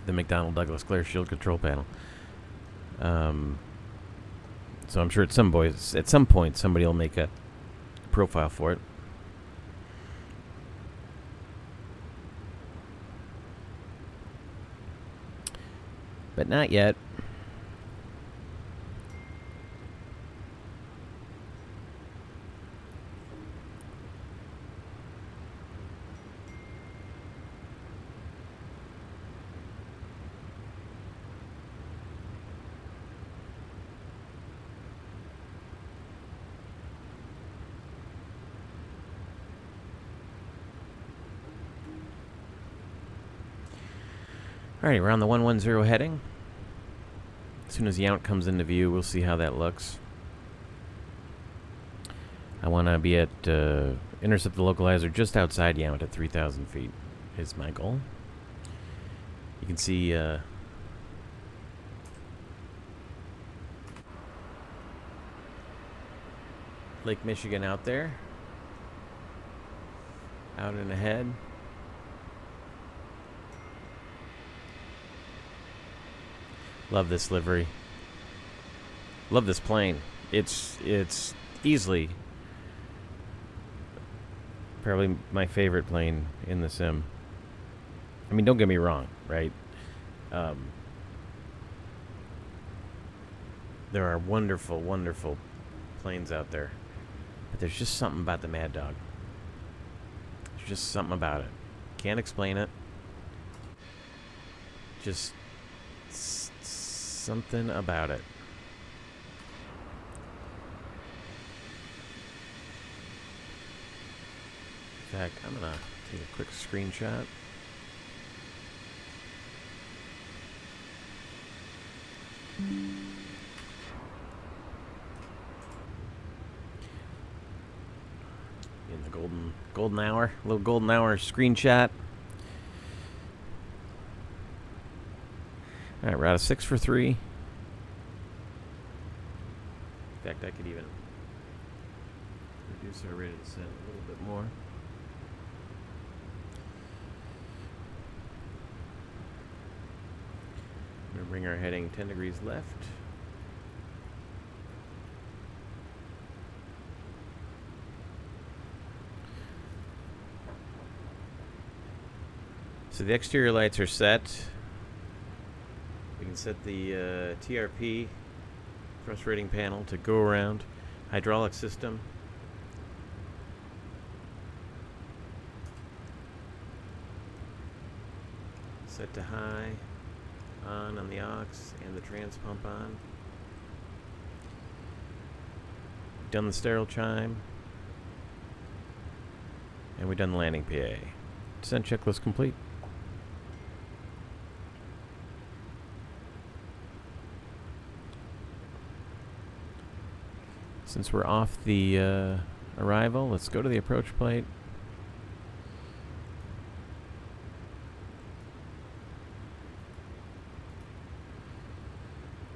the McDonnell Douglas glare shield control panel. So I'm sure at some point somebody will make a profile for it. But not yet. Alrighty, we're on the 110 heading. As soon as Yount comes into view, we'll see how that looks. I want to be at intercept the localizer just outside Yount at 3,000 feet is my goal. You can see Lake Michigan out there. Out and ahead. Love this livery. Love this plane. It's easily probably my favorite plane in the sim. I mean, don't get me wrong, right? There are wonderful, wonderful planes out there. But there's just something about the Mad Dog. There's just something about it. Can't explain it. Just something about it. In fact, I'm gonna take a quick screenshot. In the golden hour, little golden hour screenshot. All right, we're out of 6 for 3. In fact, I could even reduce our rate of descent a little bit more. I'm going to bring our heading 10 degrees left. So the exterior lights are set. We can set the TRP, thrust rating panel, to go around. Hydraulic system. Set to high. On the aux and the trans pump on. Done the sterile chime. And we've done the landing PA. Descent checklist complete. Since we're off the arrival, let's go to the approach plate.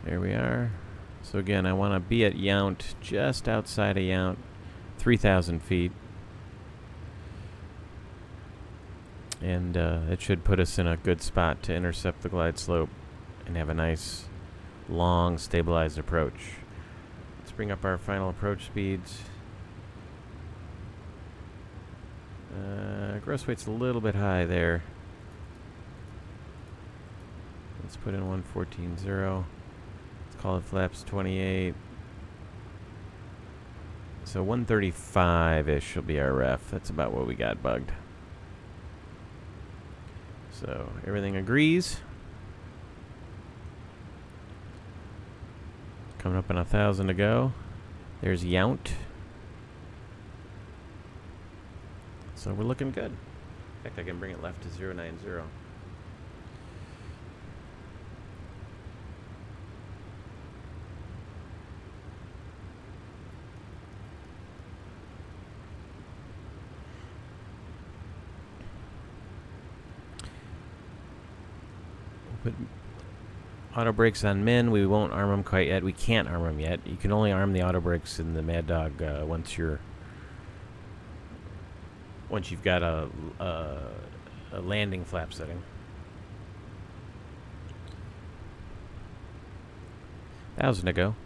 There we are. So again, I want to be at Yount, just outside of Yount, 3,000 feet. And it should put us in a good spot to intercept the glide slope and have a nice, long, stabilized approach. Let's bring up our final approach speeds. Gross weight's a little bit high there. Let's put in 114.0. Call it flaps 28. So 135-ish will be our ref. That's about what we got bugged. So everything agrees. Coming up on 1,000 to go. There's Yount. So we're looking good. In fact, I can bring it left to 090. Put auto brakes on Min. We won't arm them quite yet. We can't arm them yet. You can only arm the auto brakes in the Mad Dog once you've got a landing flap setting. 1,000 to go.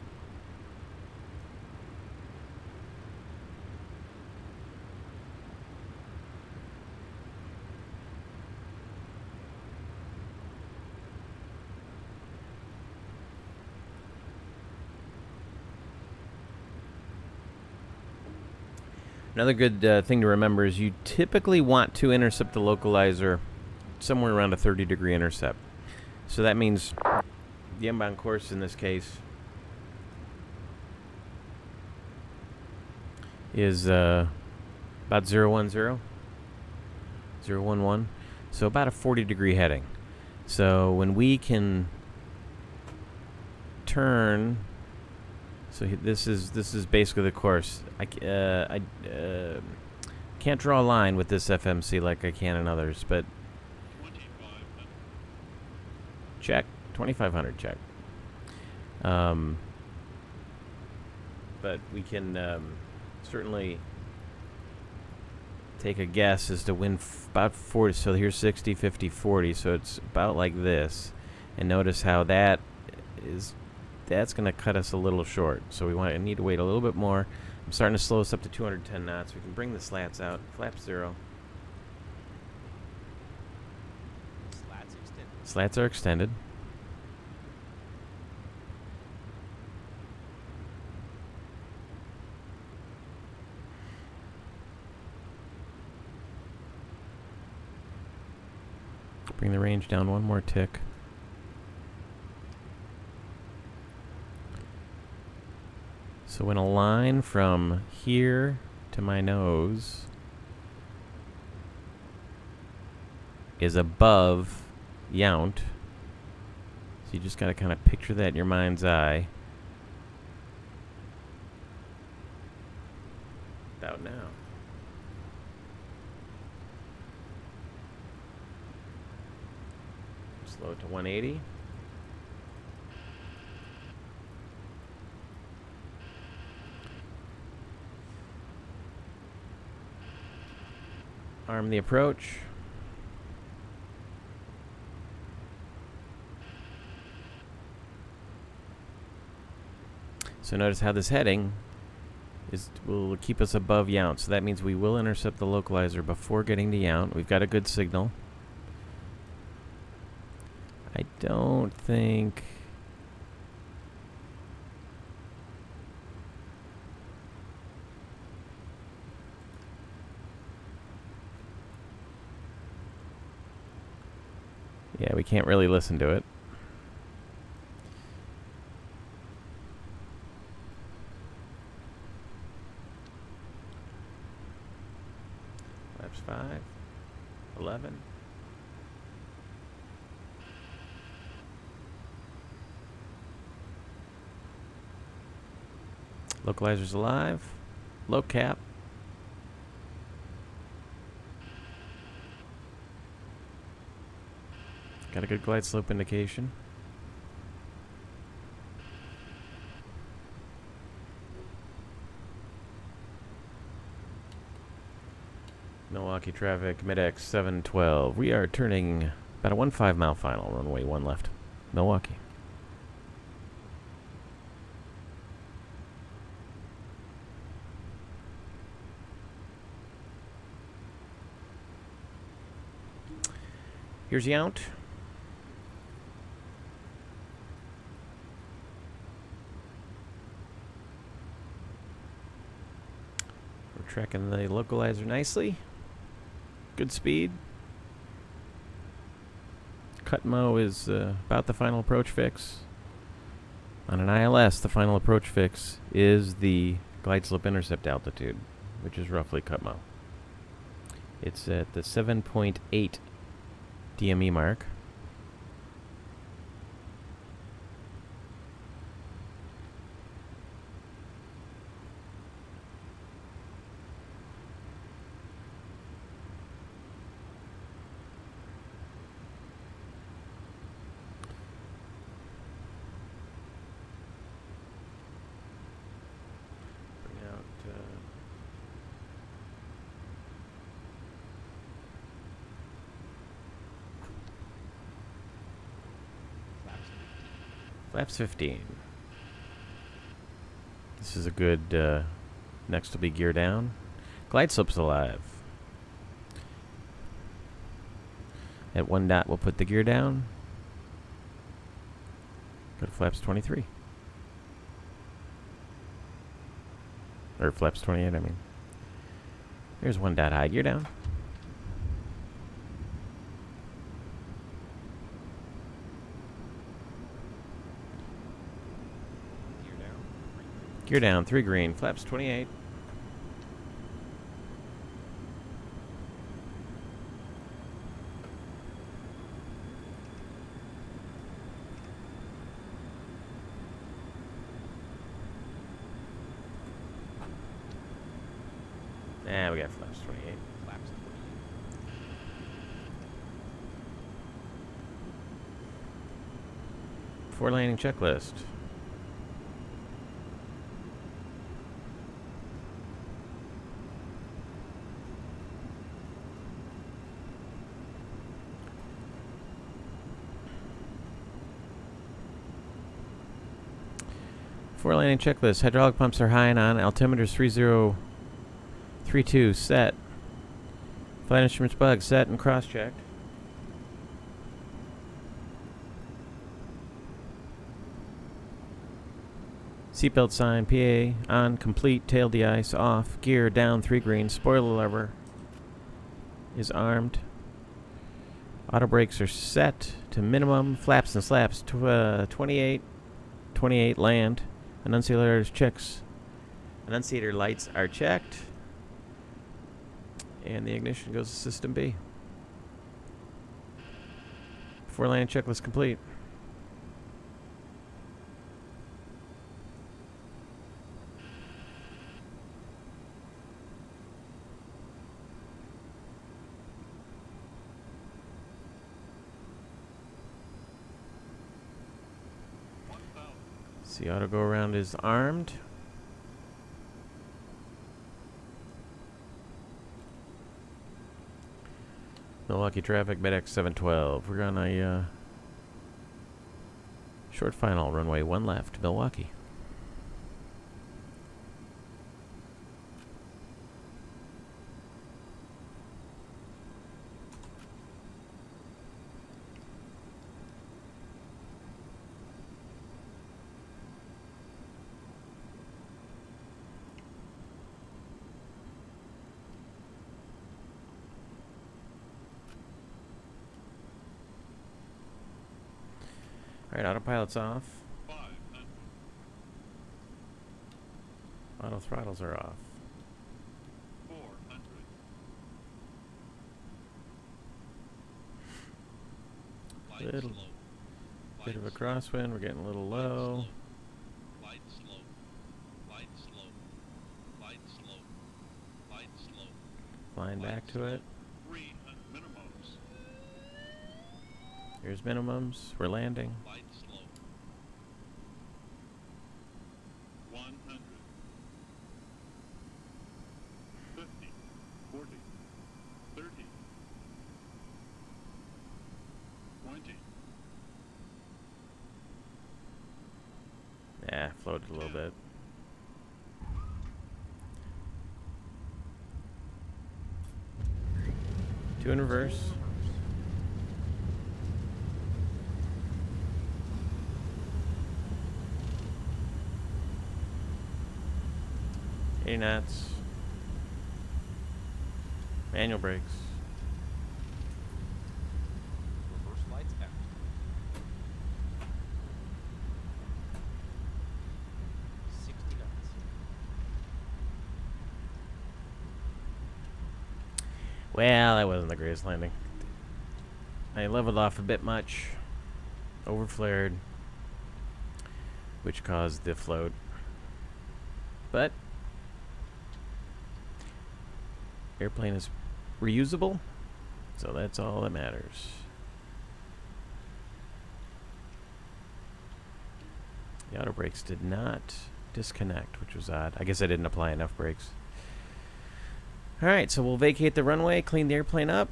Another good thing to remember is you typically want to intercept the localizer somewhere around a 30-degree intercept. So that means the inbound course in this case is about 010, 011. So about a 40-degree heading. So when we can turn... So this is basically the course. I can't draw a line with this FMC like I can in others, but check 2,500 check. But we can certainly take a guess as to when about 40. So here's 60, 50, 40. So it's about like this. And notice how that's going to cut us a little short. So we need to wait a little bit more. I'm starting to slow us up to 210 knots. We can bring the slats out. Flap 0. Slats extended. Slats are extended. Bring the range down one more tick. So when a line from here to my nose is above Yount, so you just got to kind of picture that in your mind's eye. About now. Slow it to 180. Arm the approach. So notice how this heading will keep us above Yount. So that means we will intercept the localizer before getting to Yount. We've got a good signal. I don't think... Yeah, we can't really listen to it. Flaps 5, 11. Localizer's alive. Low cap. Got a good glide slope indication. Milwaukee traffic, mid-X 712. We are turning about a 1.5 mile final, runway 1 left. Milwaukee. Here's Yount. We're tracking the localizer nicely. Good speed. Cutmo is about the final approach fix. On an ILS, the final approach fix is the glide slope intercept altitude, which is roughly Cutmo. It's at the 7.8 DME mark. Bring out Flaps 15. This is a good, next will be gear down. Glide slope's alive. At 1 dot, we'll put the gear down. Go to flaps 23. Or flaps 28, I mean. Here's 1 dot high, gear down. Gear down, 3 green, flaps 28. We got flaps 28. Flaps 28. Before landing checklist. Before landing checklist, hydraulic pumps are high and on, altimeter's 3032 set. Flight instruments bug set and cross-checked. Seatbelt sign, PA, on, complete, tail de-ice, off, gear down, 3 green, spoiler lever is armed. Auto brakes are set to minimum, flaps and slaps, 28 land. Annunciator lights are checked. And the ignition goes to system B. Before landing checklist complete. The auto go-around is armed. Milwaukee traffic, MedX 712. We're on a short final, runway 1 left, Milwaukee. Alright, autopilot's off. Auto throttles are off. 400. Little bit of a crosswind, we're getting a little low. Light slope. Light slope. Light slope. Light slope. Flying back to it. 3 minimums. Here's minimums. We're landing. Light slope. 100. 50. 40. 30. 20. Yeah, floated a little bit. Two in reverse. Knots. Manual brakes. Reverse lights out. Well, that wasn't the greatest landing. I leveled off a bit much. Overflared. Which caused the float. But airplane is reusable, so that's all that matters. The auto brakes did not disconnect, which was odd. I guess I didn't apply enough brakes. Alright, so we'll vacate the runway, clean the airplane up,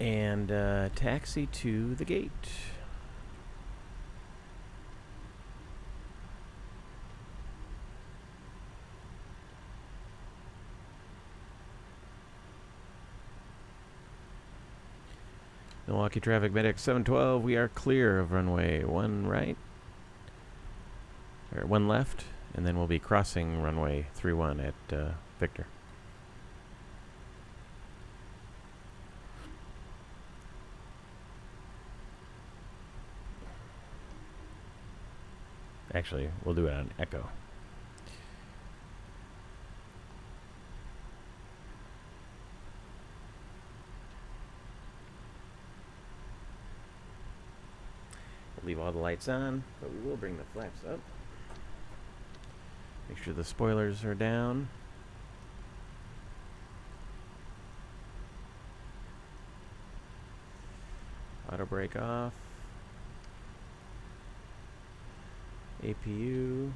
and taxi to the gate. Milwaukee traffic, MedX 712. We are clear of runway 1 right, or 1 left, and then we'll be crossing runway 31 at Victor. Actually, we'll do it on Echo. Leave all the lights on, but we will bring the flaps up. Make sure the spoilers are down. Auto brake off. APU.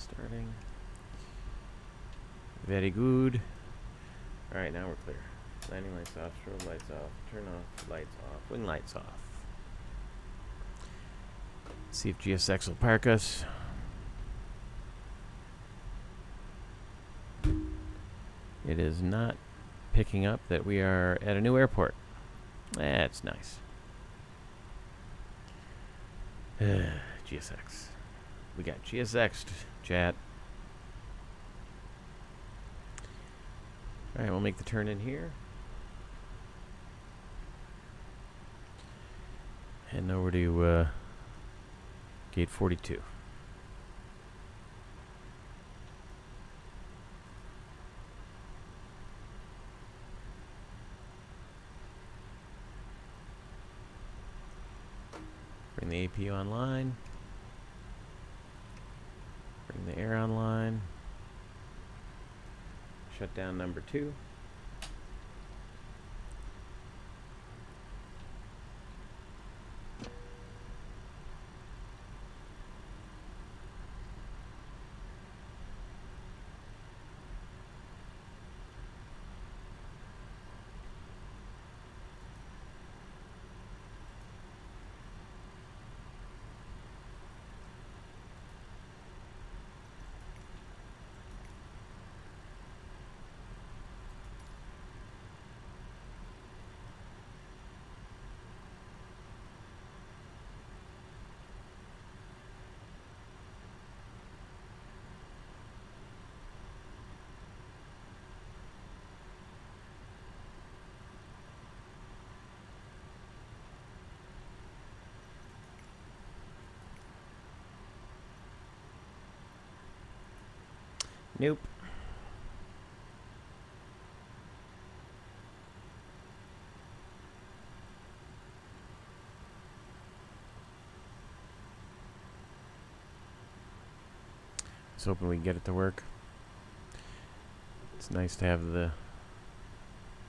Starting. Very good. Alright, now we're clear. Landing lights off, strobe lights off, turn off, lights off, wing lights off. See if GSX will park us. It is not picking up that we are at a new airport. That's nice. GSX. We got GSX'd, chat. Alright, we'll make the turn in here. Heading over to gate 42. Bring the AP online. Bring the air online. Shut down number 2. Nope. Let's hoping we can get it to work. It's nice to have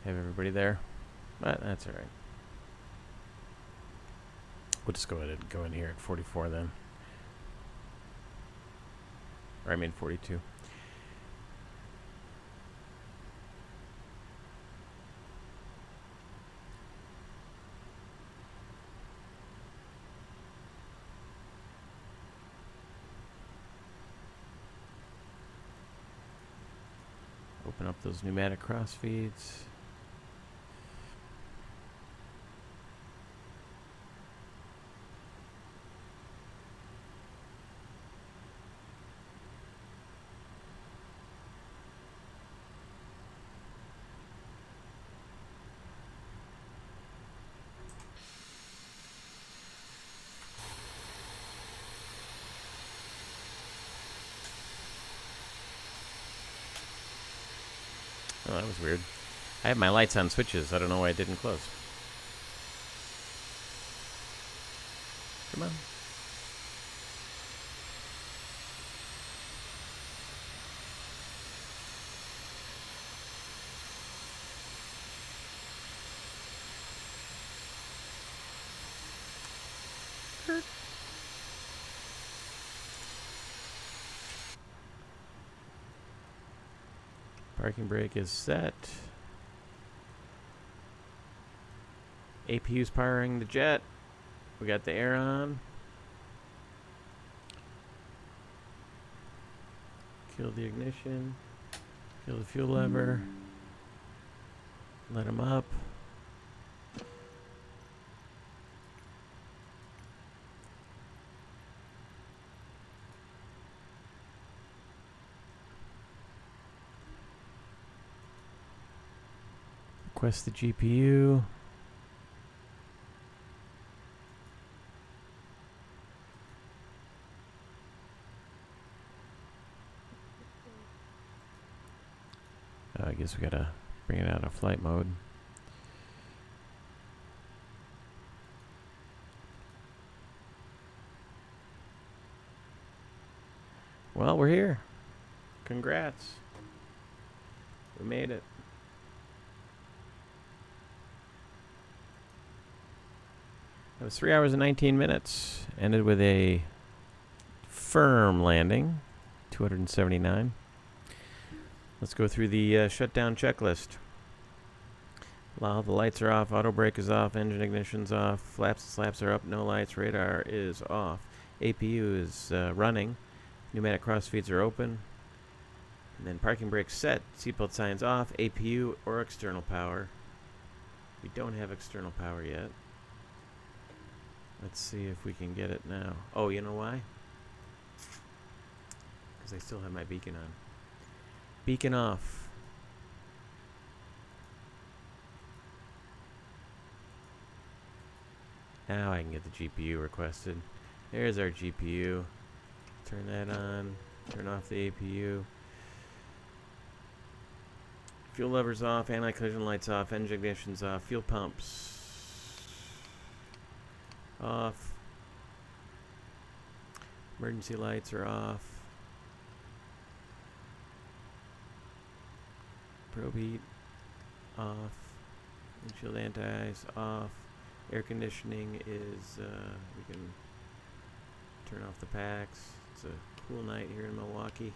everybody there, but that's all right. We'll just go ahead and go in here at 44 then. Or I mean 42. Open up those pneumatic cross feeds. Oh, that was weird. I have my lights on switches. I don't know why it didn't close. Come on. Parking brake is set. APU's powering the jet. We got the air on. Kill the ignition. Kill the fuel lever. Let them up. Request the GPU. I guess we gotta bring it out of flight mode. Well, we're here. Congrats. We made it. It was 3 hours and 19 minutes. Ended with a firm landing. 279. Let's go through the shutdown checklist. While the lights are off, auto brake is off, engine ignition's off, flaps and slaps are up, no lights, radar is off. APU is running, pneumatic crossfeeds are open, and then parking brake set, seatbelt signs off, APU or external power. We don't have external power yet. Let's see if we can get it now. Oh, you know why? Because I still have my beacon on. Beacon off. Now I can get the GPU requested. There's our GPU. Turn that on. Turn off the APU. Fuel levers off. Anti-collision lights off. Engine ignition's off. Fuel pumps off. Emergency lights are off. Probe heat off. Windshield anti-ice off. Air conditioning is, we can turn off the packs. It's a cool night here in Milwaukee.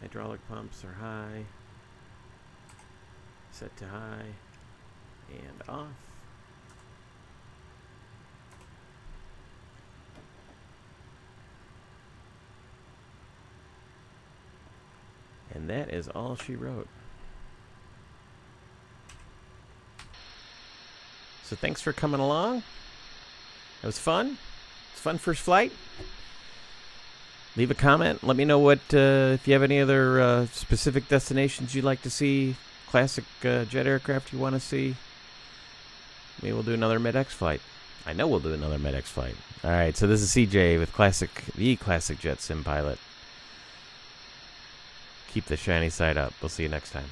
Hydraulic pumps are high. Set to high. And off. And that is all she wrote. So thanks for coming along. It was fun. It's fun first flight. Leave a comment. Let me know what if you have any other specific destinations you'd like to see, classic jet aircraft you want to see. Maybe we'll do another MedX flight. I know we'll do another MedX flight. All right, so this is CJ with the Classic Jet Sim Pilot. Keep the shiny side up. We'll see you next time.